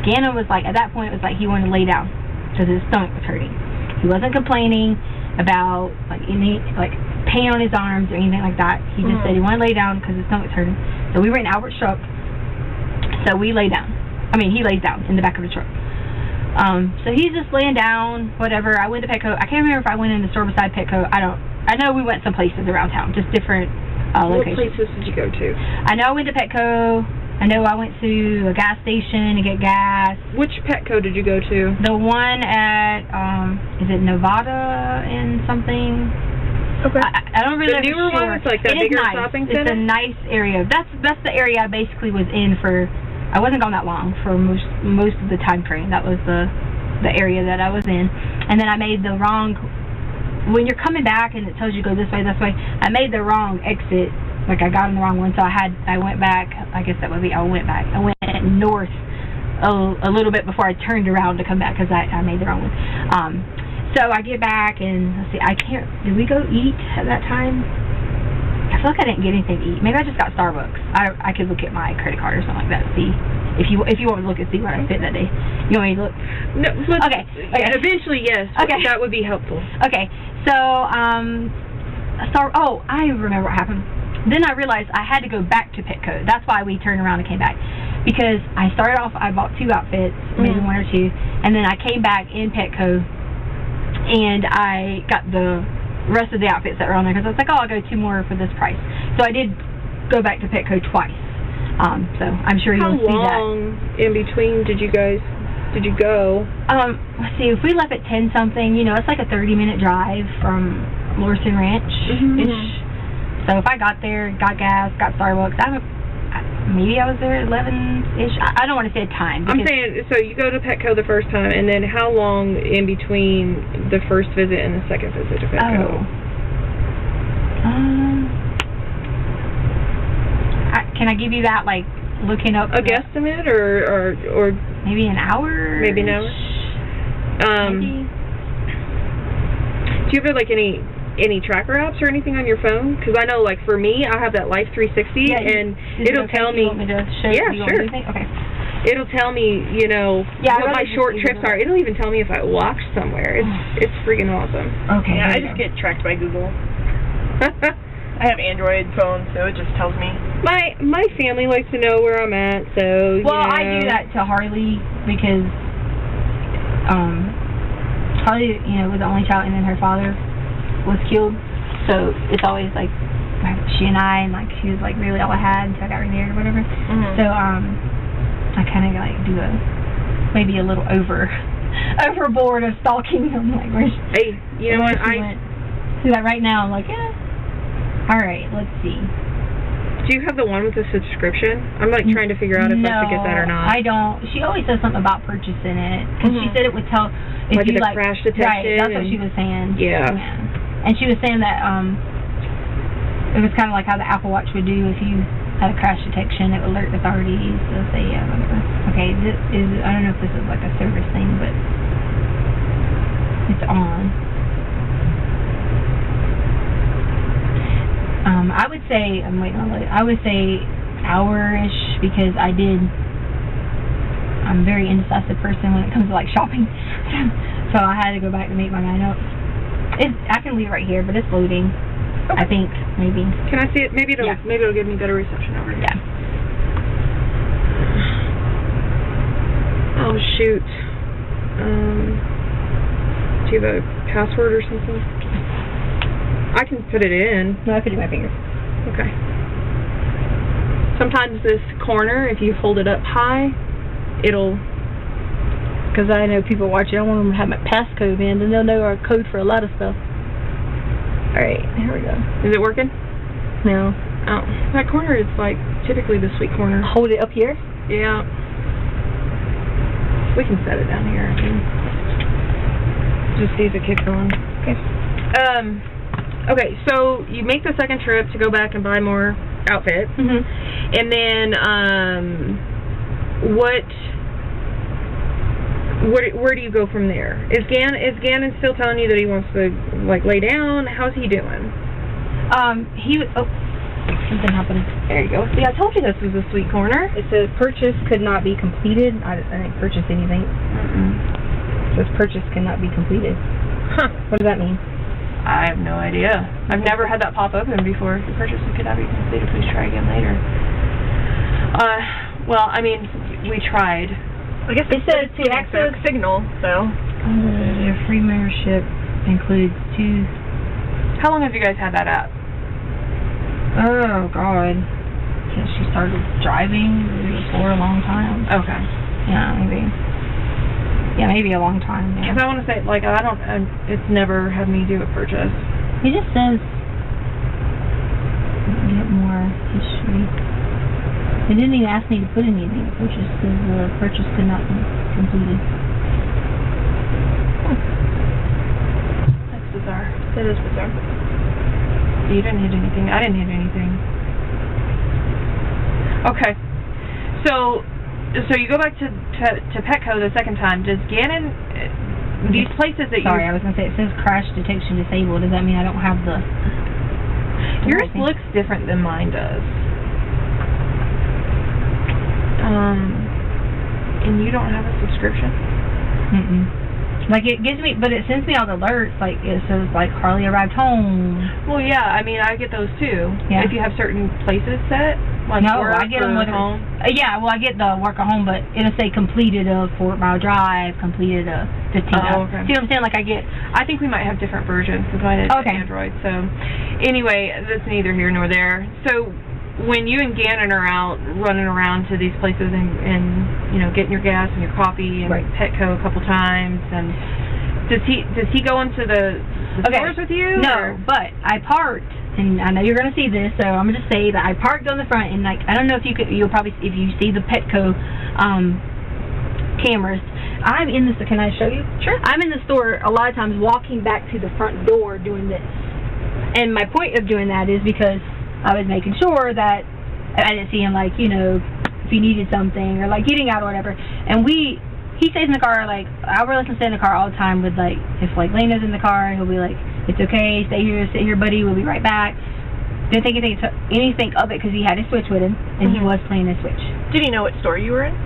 Gannon was like, at that point, it was like he wanted to lay down because his stomach was hurting. He wasn't complaining about, like, any, like, pain on his arms or anything like that. He just said he wanted to lay down because his stomach was hurting. So we were in Albert's truck, so we lay down. He lays down in the back of the truck. So he's just laying down, whatever. I went to Petco. I can't remember if I went in the store beside Petco. I know we went some places around town, just different locations. What places did you go to? I know I went to Petco. I know I went to a gas station to get gas. Which Petco did you go to? The one at, is it Nevada and something? Okay. I don't really know the newer for sure. one? It's like that bigger nice. shopping center? It's a nice area. That's the area I basically was in for. I wasn't gone that long for most of the time frame. That was the area that I was in. And then I made the wrong, when you're coming back and it tells you go this way, I made the wrong exit. Like, I got on the wrong one, so I went back. I guess that would be, I went north a little bit before I turned around to come back, because I made the wrong one. So I get back, and let's see, did we go eat at that time? I feel like I didn't get anything to eat. Maybe I just got Starbucks. I could look at my credit card or something like that to see if you want to look and see what I spent that day. You want me to look? No. Okay. Yeah, eventually, yes. Okay. That would be helpful. Okay. So I remember what happened. Then I realized I had to go back to Petco. That's why we turned around and came back, because I started off. I bought 2 outfits, maybe 1 or 2, and then I came back in Petco, and I got the rest of the outfits that were on there, because I was like, I'll go 2 more for this price. So I did go back to Petco twice. So I'm sure you'll see that. How long in between did you go? Let's see, if we left at 10 something, it's like a 30-minute drive from Lorson Ranch-ish. So if I got there, got gas, got Starbucks, maybe I was there at 11-ish. I don't want to say a time. I'm saying, so you go to Petco the first time, and then how long in between the first visit and the second visit to Petco? Can I give you that, like, looking up? A guesstimate, or maybe an hour? Maybe an hour? Maybe. Do you have, like, any tracker apps or anything on your phone? Because I know, like, for me, I have that Life 360, and it'll tell me. You want me to show you? Yeah, sure. Okay. It'll tell me, what my short trips are. It'll even tell me if I walked somewhere. It's freaking awesome. Okay. Yeah, I just get tracked by Google. I have Android phone, so it just tells me. My family likes to know where I'm at, so. Well, I do that to Harley because Harley, was the only child, and then her father was killed, so it's always like she and I, and like she was like really all I had until I got remarried or whatever. So I kind of like do maybe a little overboard of stalking. I'm like, where's hey, you know what? So that right now I'm like, all right, let's see. Do you have the one with the subscription? I'm like trying to figure out if I should get that or not. I don't. She always says something about purchasing it, because she said it would tell if like you the crash detection. Right, that's what she was saying. Yeah. And she was saying that it was kind of like how the Apple Watch would do if you had a crash detection. It would alert authorities. They'll say, yeah, whatever. Okay, I don't know if this is like a service thing, but it's on. I would say, I would say hour-ish, because I'm a very indecisive person when it comes to like shopping. So I had to go back and make my mind up. I can leave it right here, but it's loading. Okay. I think, maybe. Can I see it? Maybe it'll Yeah. give me better reception over here. Yeah. Oh shoot. Do you have a password or something? I can put it in. No, I could do my fingers. Okay. Sometimes this corner, if you hold it up high, it'll... Because I know people watching, I want them to have my passcode in, and they'll know our code for a lot of stuff. Alright, here we go. Is it working? No. Oh, that corner is like typically the sweet corner. Hold it up here? Yeah. We can set it down here. Just see if it kicks on. Okay. Okay, so you make the second trip to go back and buy more outfits. Mm-hmm. And then, where do you go from there? Is Gannon still telling you that he wants to, like, lay down? How's he doing? Something happened. There you go. See, I told you this was a sweet corner. It says purchase could not be completed. I didn't purchase anything. It says purchase cannot be completed. Huh. What does that mean? I have no idea. I've never had that pop open before. The purchase could not be completed. Please try again later. Well, I mean, we tried. I guess It says to access signal, so. Their free membership includes 2. How long have you guys had that app? Oh God, since she started driving for a long time. Okay. Yeah, maybe. Yeah, maybe a long time. Yeah. Because I want to say, like, it's never had me do a purchase. It just says get more history. It didn't even ask me to put anything. Purchase says purchase could not be completed. That's bizarre. That is bizarre. You didn't hit anything. I didn't hit anything. Okay. So you go back to Petco the second time. Does Gannon, these places that Sorry, I was going to say, it says crash detection disabled. Does that mean I don't have the... Yours looks different than mine does. And you don't have a subscription? Like, it gives me, but it sends me all the alerts, like, it says, like, Harley arrived home. Well, yeah, I mean, I get those too. Yeah. If you have certain places set, like No, work I get them or with home. Yeah, well, I get the work at home, but it'll say completed a 4-mile drive, completed a 15 Oh, mile. okay. See what I'm saying? Like, I think we might have different versions because mine is Android. So, anyway, that's neither here nor there. So, when you and Gannon are out running around to these places and you know, getting your gas and your coffee and Petco a couple times, and does he go into the stores with you? No, but I parked, and I know you're going to see this, so I'm going to just say that I parked on the front, and like, I don't know if you'll probably, if you see the Petco cameras, I'm in this, can I show you? Sure. I'm in the store a lot of times walking back to the front door doing this. And my point of doing that is because I was making sure that I didn't see him, like, you know, if he needed something or like getting out or whatever. And he stays in the car, like, Albert lets him stay in the car all the time with, like, if like Lena's in the car, he'll be like, it's okay, stay here, sit here, buddy, we'll be right back. Didn't think anything of it because he had his Switch with him and he was playing his Switch. Did he know what store you were in?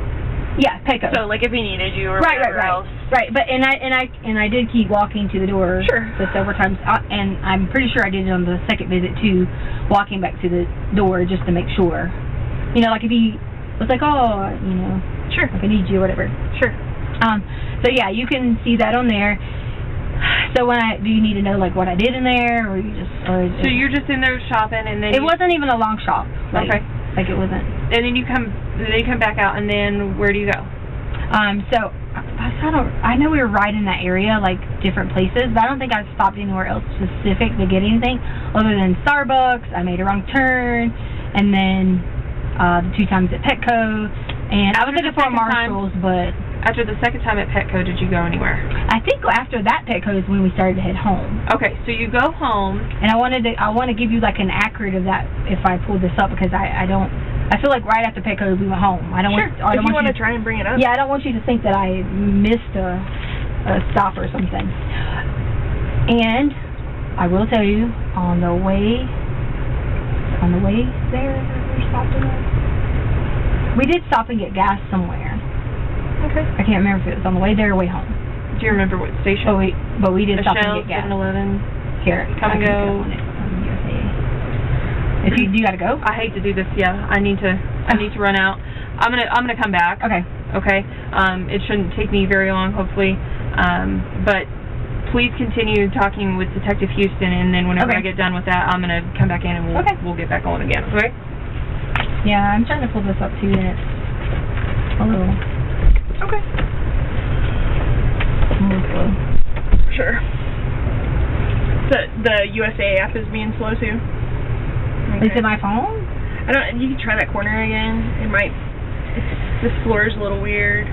Yeah, Petco. So, like, if he needed you or right, whatever else. Right, but and I did keep walking to the door. Sure. Several times, and I'm pretty sure I did it on the second visit too, walking back to the door just to make sure. You know, like if he was like, oh, you know, sure, like I need you or whatever. Sure. So yeah, you can see that on there. So do you need to know like what I did in there, or you just, so you're just in there shopping, and then it wasn't even a long shop. Like, okay. Like it wasn't. And then you come back out, and then where do you go? So I know we were right in that area, like different places, but I don't think I stopped anywhere else specific to get anything other than Starbucks. I made a wrong turn, and then the 2 times at Petco, and I was looking for Marshalls, but after the second time at Petco, did you go anywhere? I think after that Petco is when we started to head home. Okay, so you go home, and I want to give you like an accurate of that if I pull this up, because I feel like right after Petco we went home. I don't want you to try and bring it up. Yeah, I don't want you to think that I missed a stop or something. And I will tell you, on the way there, we stopped in there. We did stop and get gas somewhere. Okay. I can't remember if it was on the way there or way home. Do you remember what station? But we did stop and Michelle, get gas. 7-Eleven. Here, Come and go. If you gotta go. I hate to do this. Yeah, I need to run out. I'm gonna come back. Okay. Okay. It shouldn't take me very long, hopefully. But please continue talking with Detective Houston, and then whenever I get done with that, I'm gonna come back in and we'll get back on again. Okay. Yeah, I'm trying to pull this up too, and it's a little. Okay. A little slow. Sure. The USA app is being slow too. Is it my phone? I don't. You can try that corner again. It might. This floor is a little weird.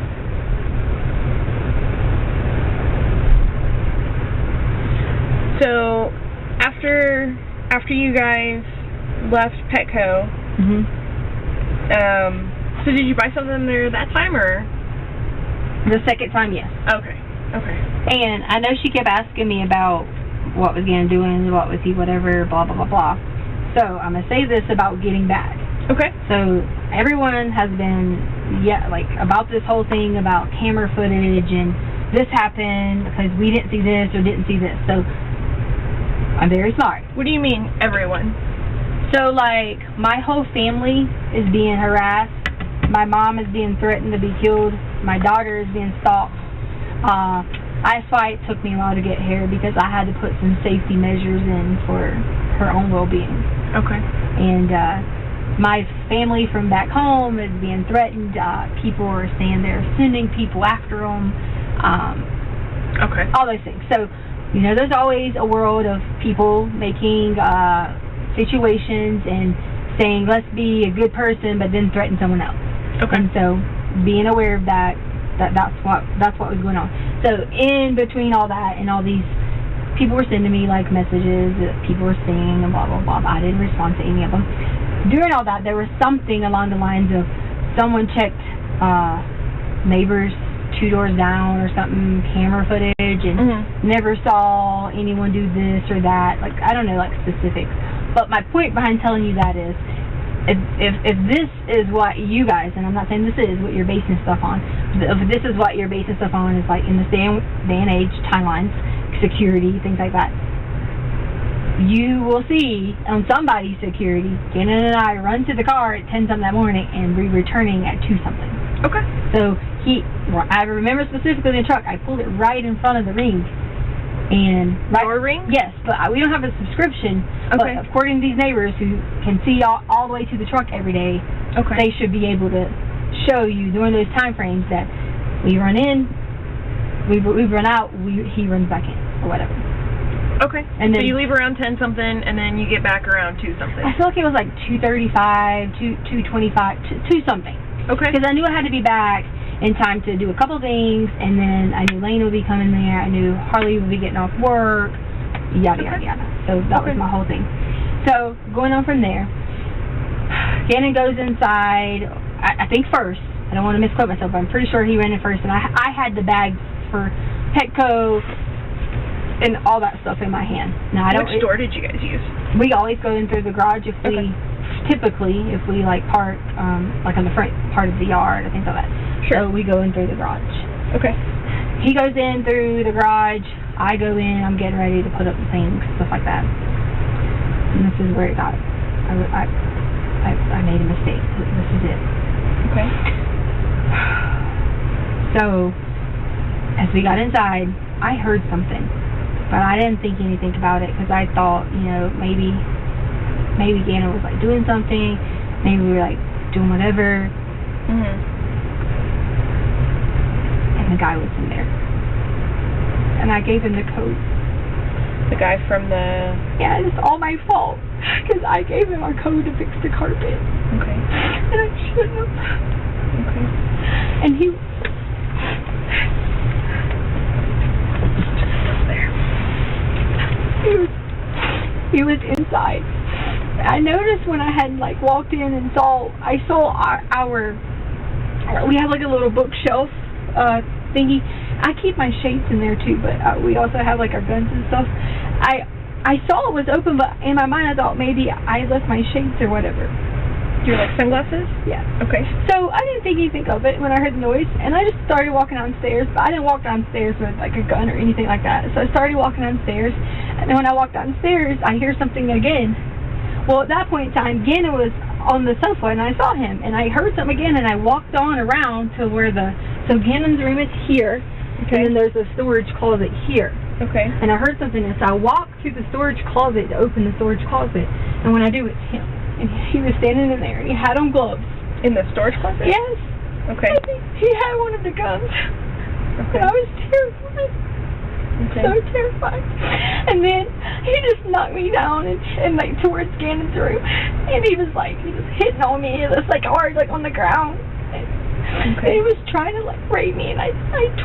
So after you guys left Petco, so did you buy something there that time or? The second time, yes. Okay. And I know she kept asking me about what was Gannon doing, what was he, whatever, blah blah blah blah. So I'm gonna say this about getting back. Okay. So everyone has been about this whole thing about camera footage and this happened because we didn't see this or didn't see this. So I'm very sorry. What do you mean, everyone? So my whole family is being harassed. My mom is being threatened to be killed. My daughter is being stalked. That's why it took me a while to get here, because I had to put some safety measures in for her own well-being. Okay. And my family from back home is being threatened. People are saying they're sending people after them. Okay. All those things. So, there's always a world of people making situations and saying, let's be a good person, but then threaten someone else. Okay. And so, being aware of that's what was going on. So, in between all that and all these people were sending me messages that people were seeing and blah blah blah. I didn't respond to any of them. During all that, there was something along the lines of someone checked neighbors 2 doors down or something, camera footage, and never saw anyone do this or that. I don't know, specifics. But my point behind telling you that is, if this is what you guys, and I'm not saying this is what you're basing stuff on, but if this is what you're basing stuff on, is in this day and age, timelines, security, things like that, you will see on somebody's security, Gannon and I run to the car at 10-something that morning and be returning at 2-something. Okay. So I remember specifically in the truck, I pulled it right in front of the ring. And Your ring? Yes, but we don't have a subscription. Okay. But according to these neighbors who can see all the way to the truck every day, they should be able to show you during those time frames that we run in, we run out, he runs back in, or whatever. Okay. And then, so you leave around 10-something, and then you get back around 2-something. I feel like it was 2:35, 2:25, 2-something. Okay. Because I knew I had to be back in time to do a couple things, and then I knew Lane would be coming there, I knew Harley would be getting off work, yada yada yada. So that was my whole thing. So going on from there, Gannon goes inside, I think first, I don't want to misquote myself, but I'm pretty sure he ran in first, and I had the bags for Petco and all that stuff in my hand. Now Which store did you guys use? We always go in through the garage if we park on the front part of the yard or things like that. Sure. So we go in through the garage. Okay. He goes in through the garage. I go in. I'm getting ready to put up the things, stuff like that. And this is where it got. I made a mistake. This is it. Okay. So as we got inside, I heard something, but I didn't think anything about it because I thought, maybe Gannon was doing something. Maybe we were doing whatever. And the guy was in there. And I gave him the code. The guy from the... Yeah, it's all my fault. Because I gave him our code to fix the carpet. Okay. And I shouldn't have. Okay. And he... He was inside. I noticed when I had walked in and I saw our we have a little bookshelf thingy. I keep my shades in there too, but we also have our guns and stuff. I saw it was open, but in my mind I thought maybe I left my shades or whatever. Do you like sunglasses? Yeah. Okay. So I didn't think anything of it when I heard the noise, and I just started walking downstairs, but I didn't walk downstairs with like a gun or anything like that. So I started walking downstairs, and then when I walked downstairs, I hear something again. Well, at that point in time, Gannon was on the sofa, and I saw him, and I heard something again, and I walked on around to where so Gannon's room is here, Okay. and then there's a storage closet here. Okay. And I heard something, and so I walked to the storage closet to open the storage closet, and when I do, it's him. And he was standing in there, and he had on gloves. In the storage closet? Yes. Okay. He had one of the guns. Okay. And I was terrified. Okay. So terrified. And then he just knocked me down and like towards Gannon's room. And he was hitting on me. It was like hard, like on the ground. And he was trying to like rape me, and I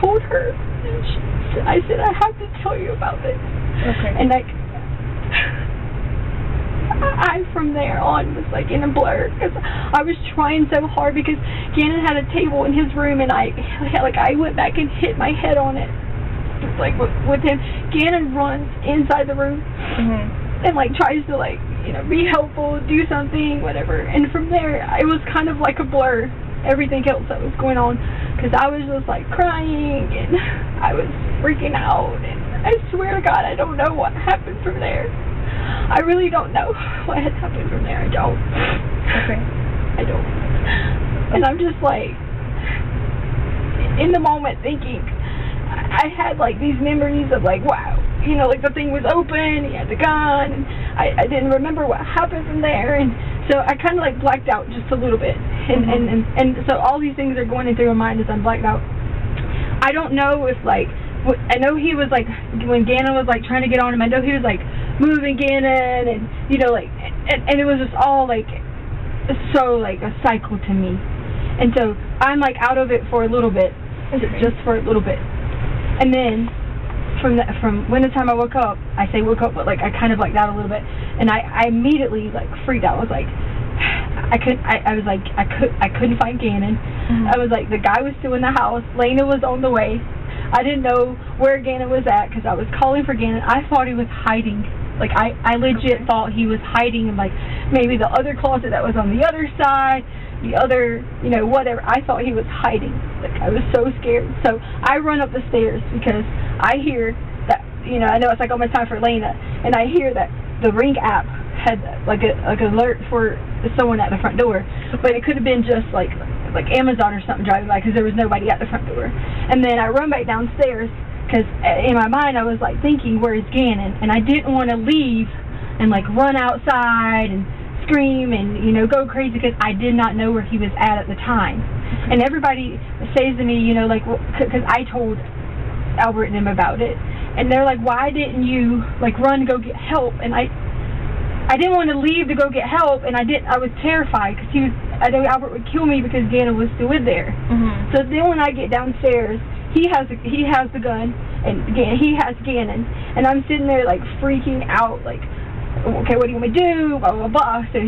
told her. And I said, I have to tell you about this. Okay. And like, I from there on was like in a blur because I was trying so hard because Gannon had a table in his room, and I went back and hit my head on it. Like with him, Gannon runs inside the room and like tries to like be helpful, do something, whatever. And from there, it was kind of like a blur. Everything else that was going on, because I was just like crying and I was freaking out. And I swear to God, I don't know what happened from there. I really don't know what had happened from there. I don't. Okay. I don't. And I'm just like in the moment thinking. I had like these memories of like, wow, like the thing was open, he had the gun, and I didn't remember what happened from there, and so I kind of like blacked out just a little bit, and so all these things are going through my mind as I'm blacked out. I don't know if like, I know he was like, when Gannon was like trying to get on him, I know he was like moving Gannon, and and it was just all like so like a cycle to me, and so I'm like out of it for a little bit, just for a little bit. And then, from when the time I woke up, but like I kind of blacked out a little bit, and I immediately like freaked out. I was like, I couldn't find Gannon. I was like, the guy was still in the house. Lena was on the way. I didn't know where Gannon was at because I was calling for Gannon. I thought he was hiding. Like I legit thought he was hiding in like maybe the other closet that was on the other side. The other, whatever. I thought he was hiding. Like, I was so scared. So I run up the stairs because I hear that, I know it's like almost time for Lena, and I hear that the Ring app had like an alert for someone at the front door, but it could have been just like Amazon or something driving by because there was nobody at the front door. And then I run back downstairs because in my mind I was like thinking, where's Gannon? And I didn't want to leave and like run outside and scream and go crazy because I did not know where he was at the time. And everybody says to me, like, because I told Albert and them about it, and they're like, why didn't you like run to go get help? And I didn't want to leave to go get help, and I was terrified because I know Albert would kill me because Gannon was still in there. So then when I get downstairs, he has the gun, and he has Gannon, and I'm sitting there like freaking out, like, okay, what do you want me to do? Blah, blah, blah. So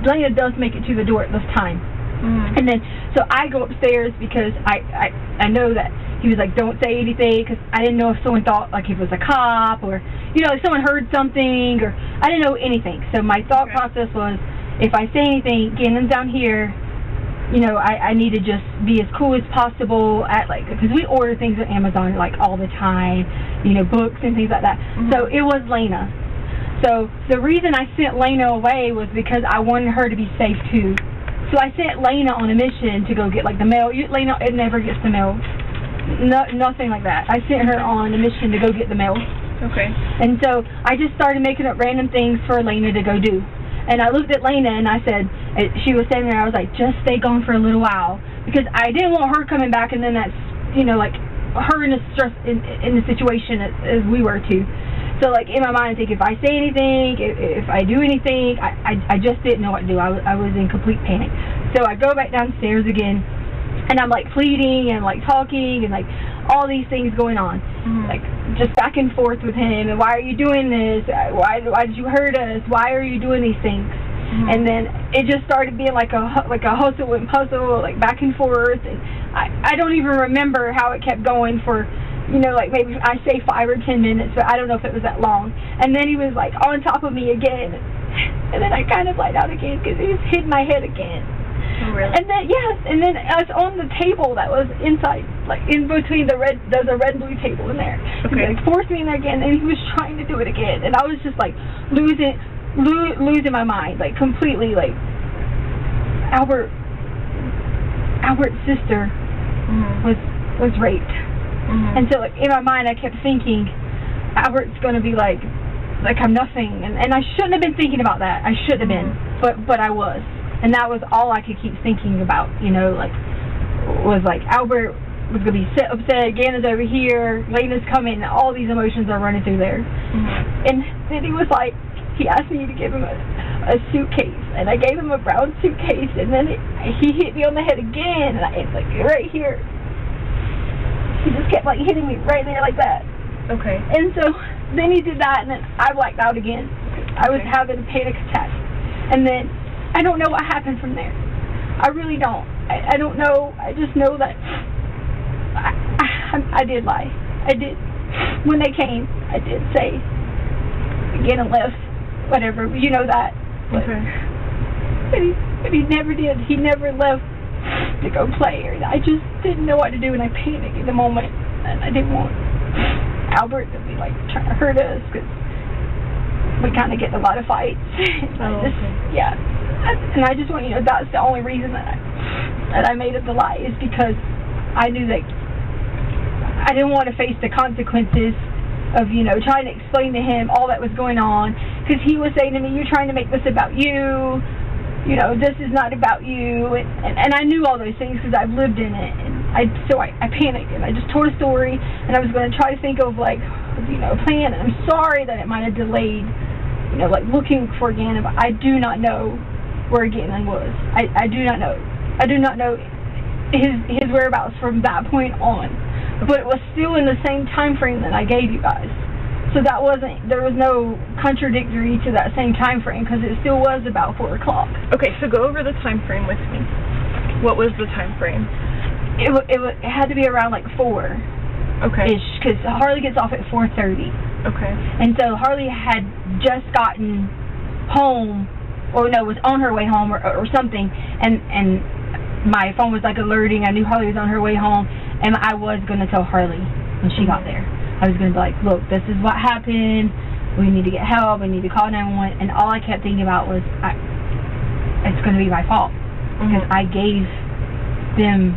Lena does make it to the door at this time. And then, so I go upstairs because I know that he was like, don't say anything, because I didn't know if someone thought like it was a cop, or, if someone heard something, or I didn't know anything. So my thought process was, if I say anything, Gannon's down here, I need to just be as cool as possible at like, because we order things on Amazon like all the time, books and things like that. So it was Lena. So the reason I sent Lena away was because I wanted her to be safe too. So I sent Lena on a mission to go get like the mail. Lena, it never gets the mail. Nothing like that. I sent her on a mission to go get the mail. Okay. And so I just started making up random things for Lena to go do. And I looked at Lena and I said, she was standing there, I was like, just stay gone for a little while. Because I didn't want her coming back and then that's, like her in a stress in the situation as we were too. So like in my mind I think if I say anything, if I do anything, I just didn't know what to do. I was in complete panic. So I go back downstairs again and I'm like pleading and like talking and like all these things going on. Like just back and forth with him, and why are you doing this? Why did you hurt us? Why are you doing these things? And then it just started being like a hustle and puzzle, like back and forth, and I don't even remember how it kept going for, like maybe I say 5 or 10 minutes, but I don't know if it was that long. And then he was like on top of me again, And then I kind of lied out again because he just hit my head again. Oh, really? And then, yes, and then I was on the table that was inside, like in between there's a red and blue table in there. Okay. And he forced me in there again, and he was trying to do it again. And I was just like losing my mind, like completely, like Albert's sister was raped. And so like in my mind I kept thinking Albert's gonna be like I'm nothing, and I shouldn't have been thinking about that. I shouldn't have been, but I was. And that was all I could keep thinking about, you know, like, was like, Albert was going to be upset, Gannon's over here, Lena's coming, and all these emotions are running through there. And then he was like, he asked me to give him a suitcase, and I gave him a brown suitcase, and then he hit me on the head again, and I like, right here. He just kept, like, hitting me right there like that. Okay. And so, then he did that, and then I blacked out again. I was having a panic attack. And then, I don't know what happened from there. I really don't. I don't know. I just know that I did lie. I did. When they came, I did say, Gannon left, whatever. You know that. Okay. But he never did. He never left to go play. I just didn't know what to do, and I panicked in the moment. And I didn't want Albert to be like trying to hurt us, because we kind of get in a lot of fights. Okay. Yeah. And I just want you to know that's the only reason that I made up the lie, is because I knew that I didn't want to face the consequences of, you know, trying to explain to him all that was going on, because he was saying to me, you're trying to make this about you, you know, this is not about you, and I knew all those things because I've lived in it, and so I panicked, and I just told a story, and I was going to try to think of, like, you know, a plan, and I'm sorry that it might have delayed, you know, like, looking for Gannon, but I do not know where Gannon was. I do not know. I do not know his whereabouts from that point on. But it was still in the same time frame that I gave you guys. So that there was no contradictory to that same time frame, because it still was about 4 o'clock. Okay, so go over the time frame with me. What was the time frame? It had to be around like 4. Okay. Ish, because Harley gets off at 4:30. Okay. And so Harley had just gotten home, or no, was on her way home or something, and my phone was like alerting. I knew Harley was on her way home, and I was going to tell Harley when she got there. I was going to be like, look, this is what happened, we need to get help, we need to call 911, and all I kept thinking about was, it's going to be my fault, because I gave him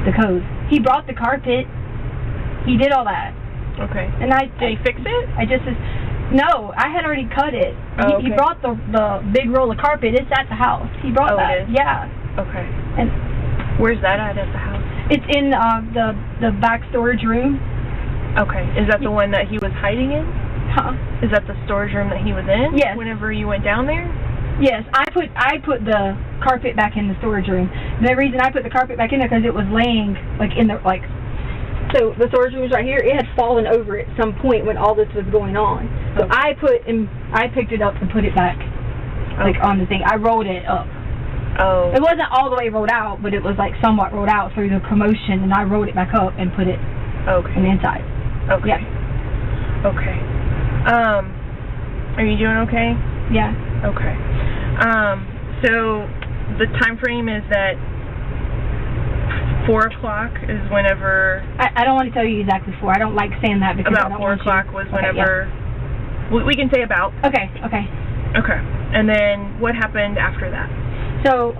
the code. He brought the carpet, he did all that. Okay. And did he fix it? No, I had already cut it. Oh, He brought the big roll of carpet. It's at the house. He brought that. It is? Yeah. Okay. And where's that at the house? it's in the back storage room. Okay. Is that the one that he was hiding in? Huh? Is that the storage room that he was in? Yes. Whenever you went down there? Yes, I put the carpet back in the storage room. The reason I put the carpet back in there because it was laying like in the like. So the storage room was right here. It had fallen over at some point when all this was going on. So I picked it up and put it back, like on the thing. I rolled it up. Oh. It wasn't all the way rolled out, but it was like somewhat rolled out through the commotion, and I rolled it back up and put it in the inside. Okay. Yeah. Okay. Are you doing okay? Yeah. Okay. So the time frame is that 4 o'clock is whenever... I don't want to tell you exactly 4. I don't like saying that because about 4 o'clock was whenever... Okay, we can say about. Okay. Okay. And then what happened after that? So...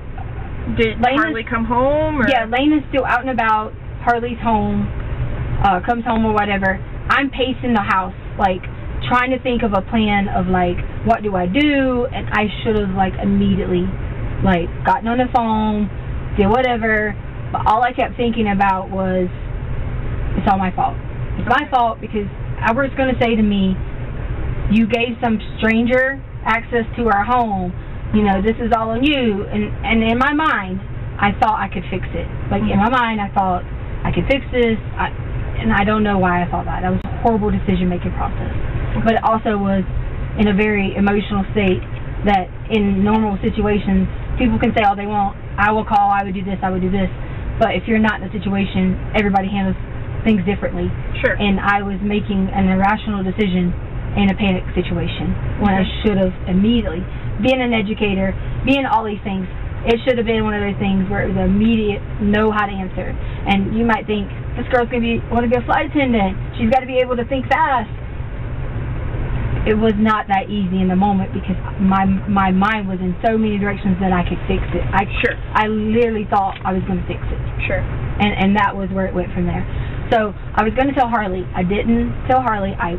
Did Harley come home? Or? Yeah, Lane is still out and about. Harley's home. Comes home or whatever. I'm pacing the house, like, trying to think of a plan of, like, what do I do? And I should have, like, immediately, like, gotten on the phone, did whatever... But all I kept thinking about was, it's all my fault. It's my fault because Albert's going to say to me, you gave some stranger access to our home. You know, this is all on you. And in my mind, I thought I could fix it. Like, in my mind, I thought I could fix this. And I don't know why I thought that. That was a horrible decision-making process. But it also was in a very emotional state that in normal situations, people can say all they want. I will call, I would do this, I would do this. But if you're not in a situation, everybody handles things differently. Sure. And I was making an irrational decision, in a panic situation when I should have immediately. Being an educator, being all these things, it should have been one of those things where it was immediate, know how to answer. And you might think, this girl's going to want to be a flight attendant. She's got to be able to think fast. It was not that easy in the moment because my mind was in so many directions that I could fix it. I literally thought I was going to fix it. Sure. And that was where it went from there. So I was going to tell Harley. I didn't tell Harley. I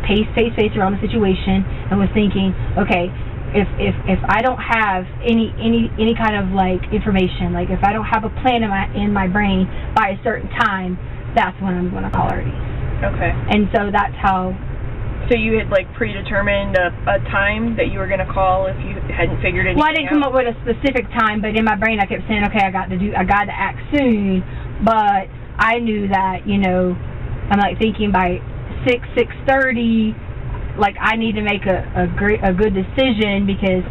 paced around the situation and was thinking, okay, if I don't have any kind of like information, like if I don't have a plan in my brain by a certain time, that's when I'm going to call Artie. Okay. And so that's how. So you had like predetermined a time that you were going to call if you hadn't figured anything out? Well, I didn't come up with a specific time, but in my brain I kept saying, okay, I got to act soon. But I knew that, I'm like thinking by 6:30. Like, I need to make a good decision because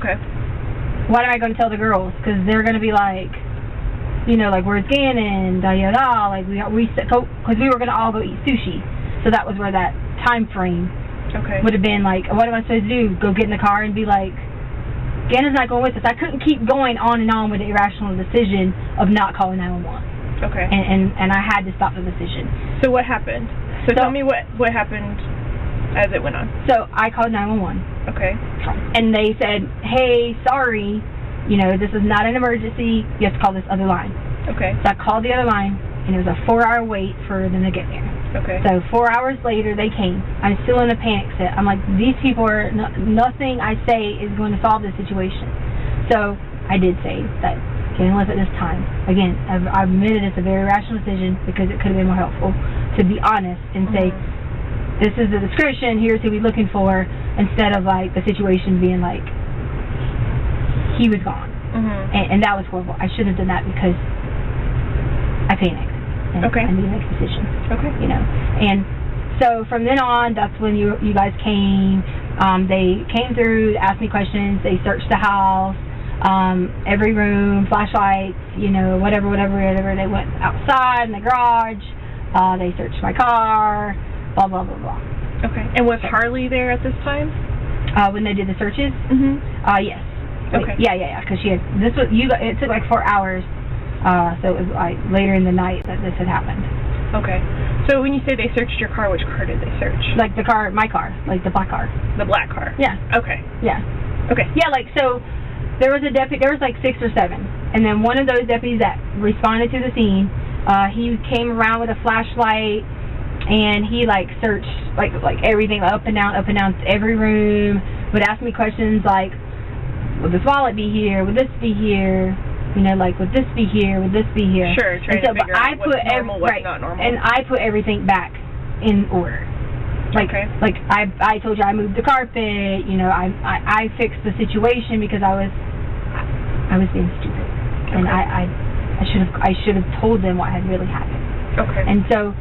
what am I going to tell the girls? Because they're going to be like, like, where's Gannon? Da-da-da. Like, because we were going to all go eat sushi. So that was where that time frame would have been like, what am I supposed to do? Go get in the car and be like, Gannon's not going with us. I couldn't keep going on and on with the irrational decision of not calling 911. Okay. And I had to stop the decision. So what happened? So tell me what happened as it went on. So I called 911. Okay. And they said, hey, sorry, this is not an emergency. You have to call this other line. Okay. So I called the other line, and it was a 4-hour wait for them to get there. Okay. So 4 hours later, they came. I'm still in a panic set. I'm like, these people are, nothing I say is going to solve this situation. So I did say that Gannon was at this time. Again, I've admitted it's a very rational decision because it could have been more helpful to be honest and say, this is the discretion, here's who we're looking for, instead of like the situation being like he was gone. And that was horrible. I shouldn't have done that because I panicked and I need to make a decision. And so from then on, that's when you guys came. They came through, asked me questions, they searched the house, every room, flashlights, whatever. They went outside in the garage, they searched my car, blah, blah, blah, blah. Okay. And was Harley there at this time? When they did the searches? Yes. Okay. Yeah. Because it took like 4 hours, so it was like later in the night that this had happened. Okay. So when you say they searched your car, which car did they search? Like my car, like the black car. The black car? Yeah. Okay. Yeah. Okay. Yeah, like, so there was a deputy, there was like 6 or 7, and then one of those deputies that responded to the scene, he came around with a flashlight, and he like searched like everything up and down every room, would ask me questions like, would this wallet be here, would this be here, like, would this be here, would this be here? Sure, trying to figure out what's normal, what's not normal. And I put everything back in order. Like, like I told you I moved the carpet, I fixed the situation because I was being stupid. And I should have told them what had really happened. Okay. And so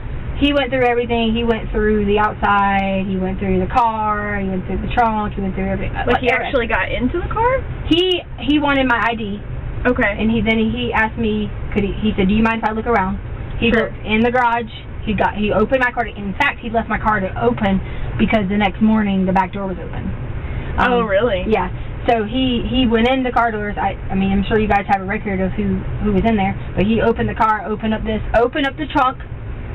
he went through everything. He went through the outside. He went through the car. He went through the trunk. He went through everything. Like he actually got into the car? He wanted my ID. Okay. And he asked me, he said, do you mind if I look around? He looked in the garage. He opened my car. In fact, he left my car to open because the next morning the back door was open. Oh, really? Yeah. So he went in the car doors. I mean, I'm sure you guys have a record of who was in there. But he opened the car, opened up the trunk.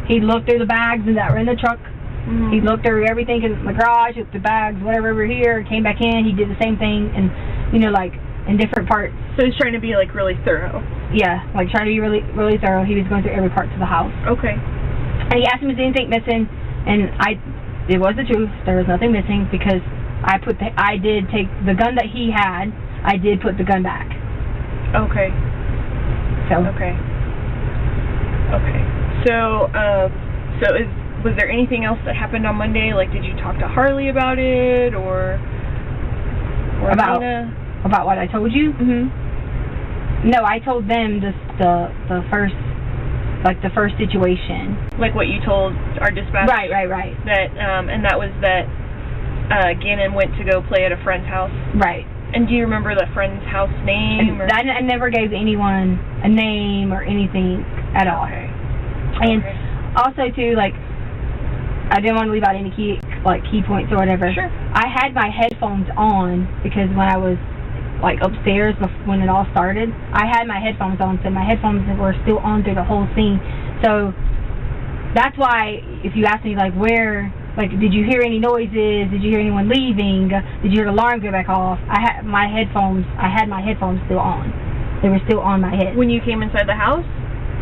He looked through the bags that were in the trunk. Mm-hmm. He looked through everything in the garage, looked the bags, whatever over here, came back in. He did the same thing, and like in different parts. So he's trying to be like really thorough. Yeah, like trying to be really, really thorough. He was going through every part of the house. Okay. And he asked me, is anything missing? And it was the truth. There was nothing missing because I did take the gun that he had. I did put the gun back. Okay. So. Okay. Okay. So, was there anything else that happened on Monday? Like, did you talk to Harley about it, or about what I told you? Mm-hmm. No, I told them just the first situation. Like what you told our dispatch. Right. That and that was that Gannon went to go play at a friend's house. Right. And do you remember the friend's house name? I never gave anyone a name or anything at all. Okay. And also too, like, I didn't want to leave out any key like key points or whatever. Sure. I had my headphones on because when I was like upstairs when it all started, I had my headphones on, so my headphones were still on through the whole scene. So that's why if you ask me like where, like did you hear any noises? Did you hear anyone leaving? Did you hear the alarm go back off? I had my headphones still on. They were still on my head. When you came inside the house?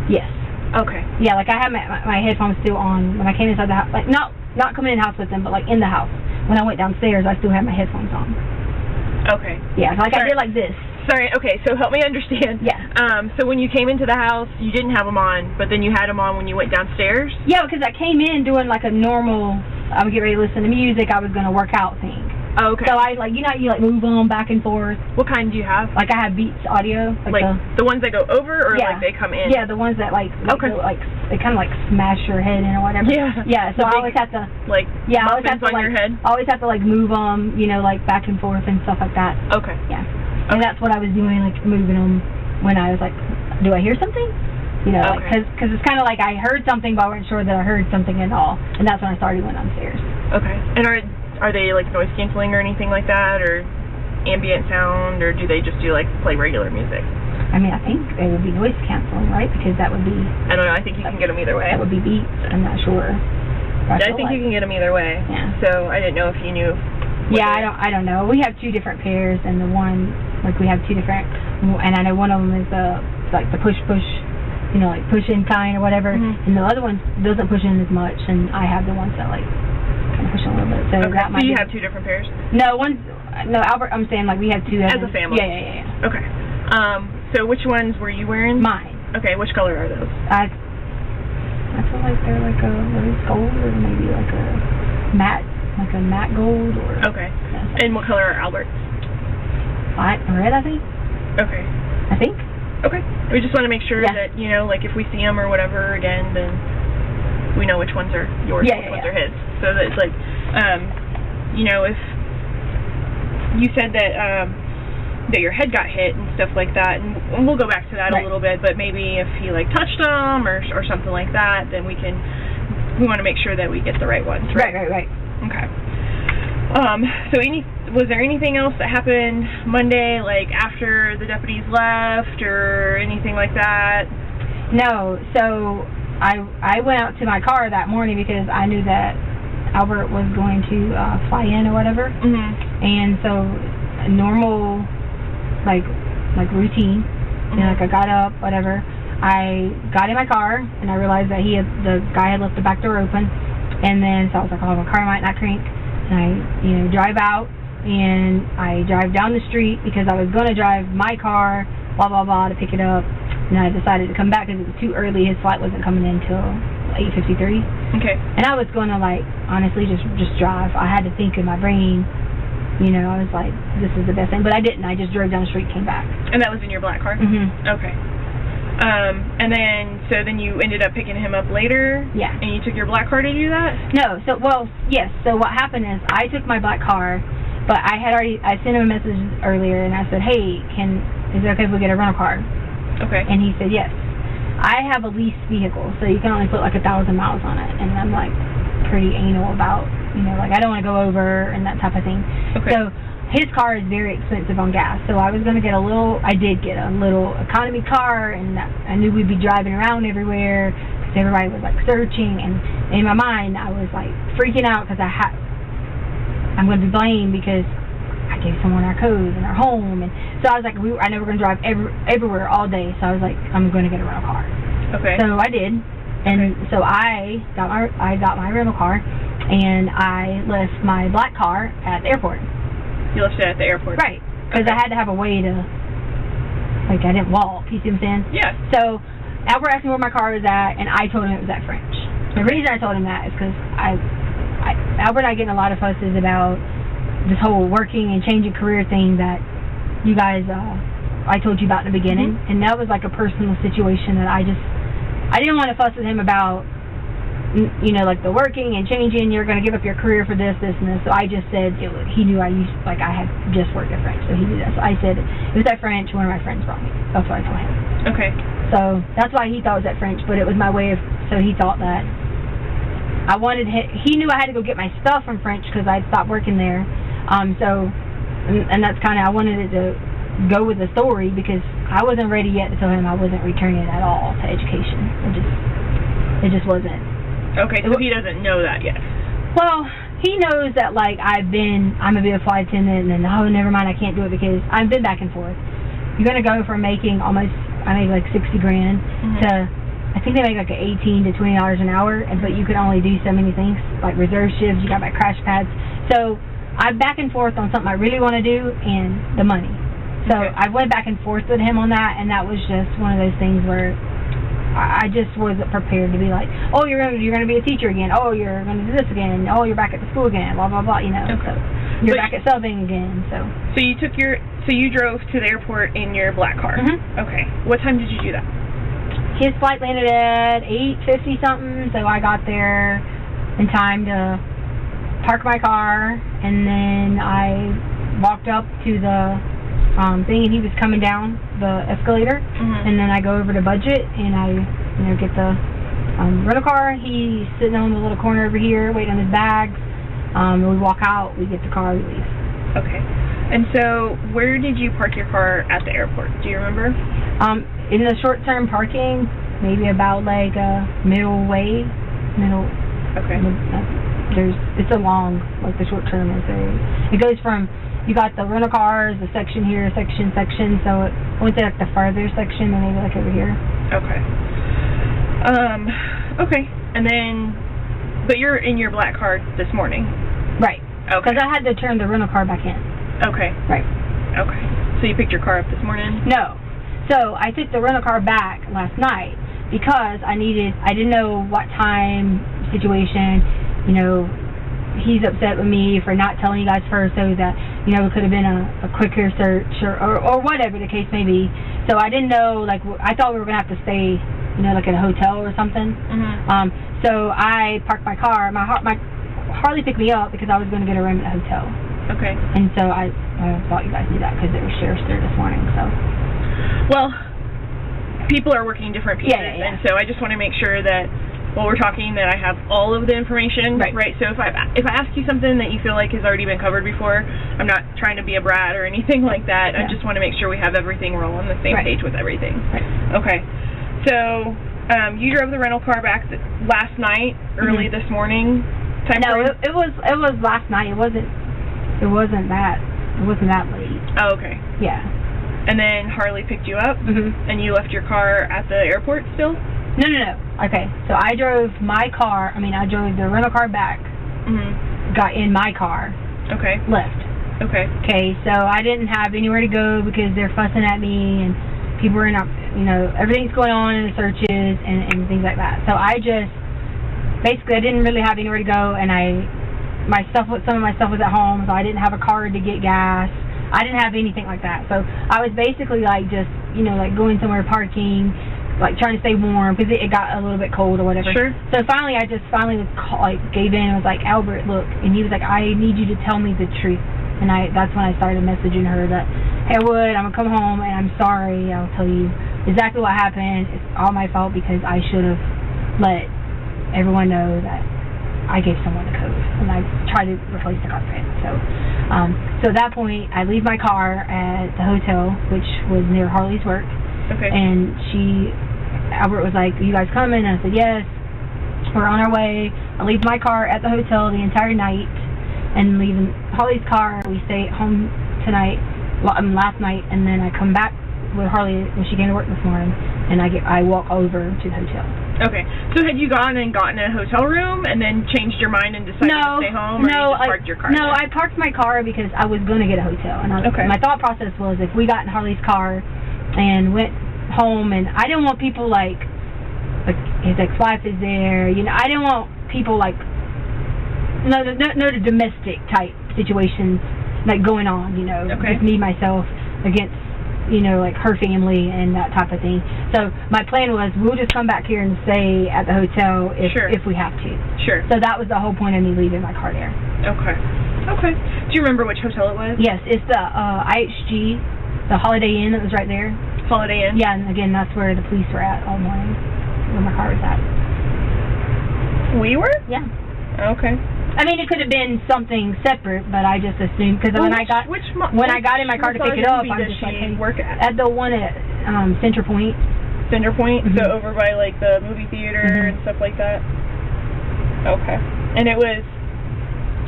Yes. Okay. Yeah, like I had my headphones still on when I came inside the house. Like not coming in the house with them, but like in the house. When I went downstairs, I still had my headphones on. Okay. Yeah, like I did like this. Sorry, okay, so help me understand. Yeah. So when you came into the house, you didn't have them on, but then you had them on when you went downstairs? Yeah, because I came in doing like a normal, I would get ready to listen to music, I was going to work out thing. Oh, okay. So I like, you know, you like move them back and forth. What kind do you have? Like I have Beats audio. Like the ones that go over, or yeah, like they come in? Yeah, the ones that like, okay. go, like they kind of like smash your head in or whatever. Yeah. Yeah, so I always have to, like, yeah, I always have to on like, your head? I always have to like move them, you know, like back and forth and stuff like that. Okay. Yeah. And that's what I was doing, like moving them when I was like, do I hear something? You know, okay. Because it's kind of like I heard something, but I wasn't sure that I heard something at all. And that's when I started going downstairs. Okay. And are they like noise canceling or anything like that, or ambient sound, or do they just do like play regular music? I mean, I think they would be noise canceling, right? Because that would be. I don't know. I think you can get them either way. That would be Beats. I'm not sure. I think you can get them either way. Yeah. So I didn't know if you knew. Yeah, I don't know. We have two different pairs, and the one like we have two different, and I know one of them is like the push, you know, like push in kind or whatever, and the other one doesn't push in as much, and I have the ones that like kind of push in a little bit. So okay. that might. So you have two different pairs? No, Albert. I'm saying like we have two as a family. Yeah. Okay. So which ones were you wearing? Mine. Okay. Which color are those? I feel like they're like a rose gold or maybe like a matte gold or. Okay. Yeah. And what color are Albert's? Red, I think. Okay. I think. Okay. We just want to make sure that, you know, like if we see them or whatever again, then we know which ones are yours, which ones are his. So that it's like, you know, if you said that that your head got hit and stuff like that, and we'll go back to that a little bit, but maybe if he like touched them or something like that, then we want to make sure that we get the right ones, right? Right. Okay. So was there anything else that happened Monday, like after the deputies left or anything like that? No. So I went out to my car that morning because I knew that Albert was going to fly in or whatever. Mm-hmm. And so normal, like routine. You know, like I got up, whatever. I got in my car and I realized that the guy had left the back door open. And then so I was like, oh, my car might not crank. And I, you know, drive out, and I drive down the street because I was going to drive my car, blah, blah, blah, to pick it up. And I decided to come back because it was too early. His flight wasn't coming in until 8:53. Okay. And I was going to, like, honestly just drive. I had to think in my brain, you know, I was like, this is the best thing. But I didn't. I just drove down the street and came back. And that was in your black car? Mm-hmm. Okay. And then you ended up picking him up later? Yeah. And you took your black car to do that? No. So, well, yes. So what happened is I took my black car, but I sent him a message earlier, and I said, hey, is it okay if we get a rental car? Okay. And he said, yes. I have a leased vehicle, so you can only put like 1,000 miles on it, and I'm like pretty anal about, you know, like I don't want to go over and that type of thing. Okay. So his car is very expensive on gas, so I did get a little economy car, and I knew we'd be driving around everywhere because everybody was like searching, and in my mind I was like freaking out because I'm going to be blamed because I gave someone our code and our home, and so I was like, I know we're going to drive everywhere all day, so I was like, I'm going to get a rental car. Okay. So I did, and so I got my rental car, and I left my black car at the airport. You left it at the airport? Right, because I had to have a way to, like, I didn't walk, you see what I'm saying? Yeah. So Albert asked me where my car was at, and I told him it was at French. The reason I told him that is because Albert and I get in a lot of fusses about this whole working and changing career thing that you guys, I told you about in the beginning, and that was like a personal situation that I didn't want to fuss with him about, you know, like the working and changing, you're going to give up your career for this, and this, so I just said, he knew I had just worked at French, so he knew that, so I said, it was at French, one of my friends brought me, that's what I told him. Okay. So, that's why he thought it was at French, but it was my way of, so he thought that I wanted he knew I had to go get my stuff from French because I'd stopped working there. So, and that's kind of, I wanted it to go with the story because I wasn't ready yet to tell him I wasn't returning at all to education. It just wasn't. Okay, so he doesn't know that yet. Well, he knows that, like, I'm a be a flight attendant, and then, oh, never mind, I can't do it because I've been back and forth. You're going to go from making I make like $60,000 to, I think they make like $18 to $20 an hour, but you can only do so many things, like reserve shifts, you got my crash pads. So I'm back and forth on something I really want to do and the money. So I went back and forth with him on that, and that was just one of those things where I just wasn't prepared to be like, oh, you're gonna be a teacher again. Oh, you're gonna do this again. Oh, you're back at the school again. Blah blah blah. You know. Okay. So you're back at subbing again. So you drove to the airport in your black car. Okay. What time did you do that? His flight landed at 8:50 something. So I got there in time to park my car, and then I walked up to the thing, and he was coming down the escalator, and then I go over to budget, and I, get the rental car. He's sitting on the little corner over here, waiting on his bags. And we walk out, we get the car, we leave. Okay. And so, where did you park your car at the airport? Do you remember? In the short-term parking, maybe about like middle. Okay. It's a long, like the short-term is it goes from. You got the rental cars, the section here, section, so I went to like the farther section and maybe like over here. Okay. Okay. And then, but you're in your black car this morning. Right. Okay. Because I had to turn the rental car back in. Okay. Right. Okay. So you picked your car up this morning? No. So I took the rental car back last night because I didn't know what time situation, he's upset with me for not telling you guys first, so that it could have been a quicker search or whatever the case may be. So I didn't know, like, I thought we were gonna have to stay, like at a hotel or something. So I parked my car. My Harley picked me up because I was gonna get a room at a hotel. Okay. And so I thought you guys knew that because there was sheriffs there this morning. So. Well, people are working different pieces, and so I just want to make sure that. While we're talking, that I have all of the information, right? So if I ask you something that you feel like has already been covered before, I'm not trying to be a brat or anything like that. I just want to make sure we have everything. We're all on the same page with everything. Okay. So you drove the rental car back last night, early this morning. It was last night. It wasn't that late. Oh, okay. Yeah. And then Harley picked you up, and you left your car at the airport still? No. Okay, so I drove the rental car back, got in my car, left. Okay, so I didn't have anywhere to go because they're fussing at me, and people are not, everything's going on in the searches and things like that. So I didn't really have anywhere to go, and some of my stuff was at home, so I didn't have a card to get gas. I didn't have anything like that. So I was basically like just, like going somewhere parking, like trying to stay warm because it got a little bit cold or whatever. Sure. So finally I gave in and was like, Albert, look, and he was like, I need you to tell me the truth. And that's when I started messaging her that, hey, Wood, I'm gonna come home and I'm sorry. I'll tell you exactly what happened. It's all my fault because I should have let everyone know that I gave someone the code and I tried to replace the carpet. So at that point I leave my car at the hotel, which was near Harley's work. Okay. And Albert was like, you guys coming? And I said, yes. We're on our way. I leave my car at the hotel the entire night, and leaving Harley's car. We stay at home last night, and then I come back with Harley when she came to work this morning, and I walk over to the hotel. Okay. So had you gone and gotten a hotel room and then changed your mind and decided to stay home, or you just parked your car? No, I parked my car because I was going to get a hotel, and my thought process was if we got in Harley's car and went home, and I didn't want people like his ex-wife is there, I didn't want people like the domestic type situations like going on, just me, myself against, like her family and that type of thing. So my plan was we'll just come back here and stay at the hotel if we have to. Sure. So that was the whole point of me leaving my car there. Okay. Do you remember which hotel it was? Yes, it's the IHG, the Holiday Inn that was right there. Holiday Inn? Yeah, and again, that's where the police were at all morning, where my car was at. We were? Yeah. Okay. I mean, it could have been something separate, but I just assumed because when I got in my car to pick it up, I'm just like, hey, work at the one at Center Point. Center Point, Mm-hmm. so over by like the movie theater and stuff like that. Okay. And it was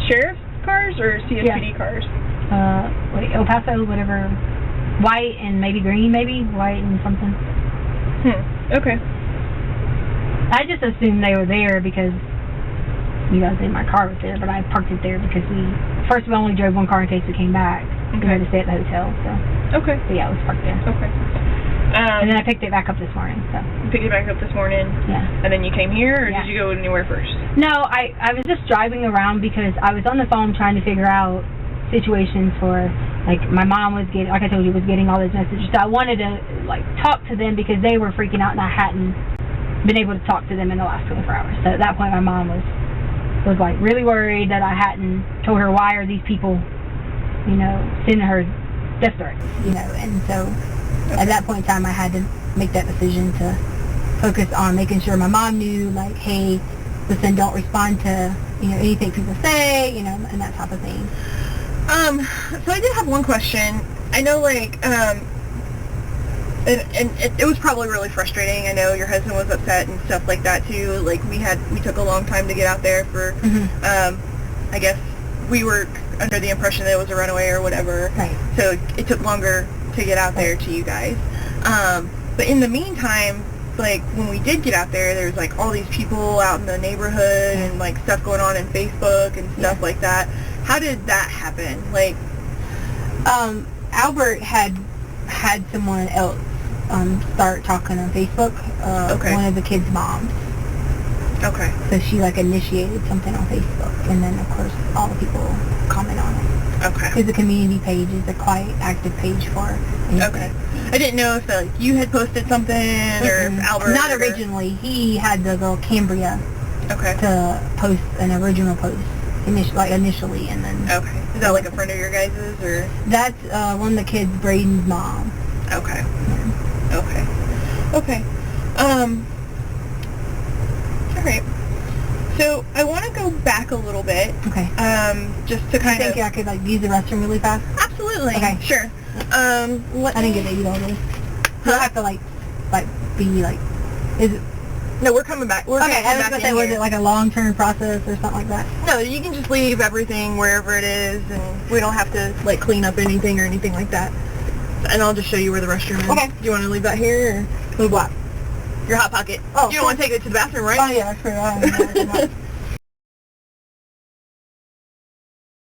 sheriff's cars or CSPD cars? El Paso, whatever, white and maybe green, white and something. Okay. I just assumed they were there because you guys in my car was there, but I parked it there because we only drove one car in case we came back. We had to stay at the hotel, so. Okay. So yeah, it was parked there. Okay. And then I picked it back up this morning, so. You picked it back up this morning? Yeah. And then you came here, or did you go anywhere first? No, I was just driving around because I was on the phone trying to figure out situations for, like, my mom was getting, like I told you, was getting all those messages. So I wanted to, like, talk to them because they were freaking out and I hadn't been able to talk to them in the last 24 hours. So at that point, my mom was like really worried that I hadn't told her why are these people, you know, sending her death threats, you know, and so at that point in time I had to make that decision to focus on making sure my mom knew, like, hey, listen, don't respond to, you know, anything people say, you know, and that type of thing. So I did have one question. I know, like, and it was probably really frustrating. I know your husband was upset and stuff like that too. Like, we took a long time to get out there for, I guess we were under the impression that it was a runaway or whatever. Right. So it took longer to get out there to you guys. But in the meantime, like, when we did get out there was, like, all these people out in the neighborhood and, like, stuff going on in Facebook and stuff like that. How did that happen? Like, Albert had someone else start talking on Facebook, one of the kids' moms. Okay. So she, like, initiated something on Facebook, and then, of course, all the people comment on it. Okay. Because the community page is a quite active page for anything. Okay. I didn't know if, like, you had posted something, or if Albert... Not originally. He had the little Cambria to post an original post, initially, and then... Okay. Is that, like, a friend of your guys's, or...? That's one of the kids, Braden's mom. Okay. Yeah. Okay. Okay. Alright. So, I want to go back a little bit. Okay. Just to kind of... I think I could, like, use the restroom really fast? Absolutely. Okay. Sure. I didn't get to eat all this. So I have to, like, be, like... Is it... No, we're coming back. We're okay, I was going to say, was it, like, a long-term process or something like that? No, you can just leave everything wherever it is, and we don't have to, like, clean up anything or anything like that. And I'll just show you where the restroom is. Okay. Do you want to leave that here, or... Move what? Your Hot Pocket. Oh, you don't want to take it to the bathroom, right? Oh, yeah, sure. I don't know.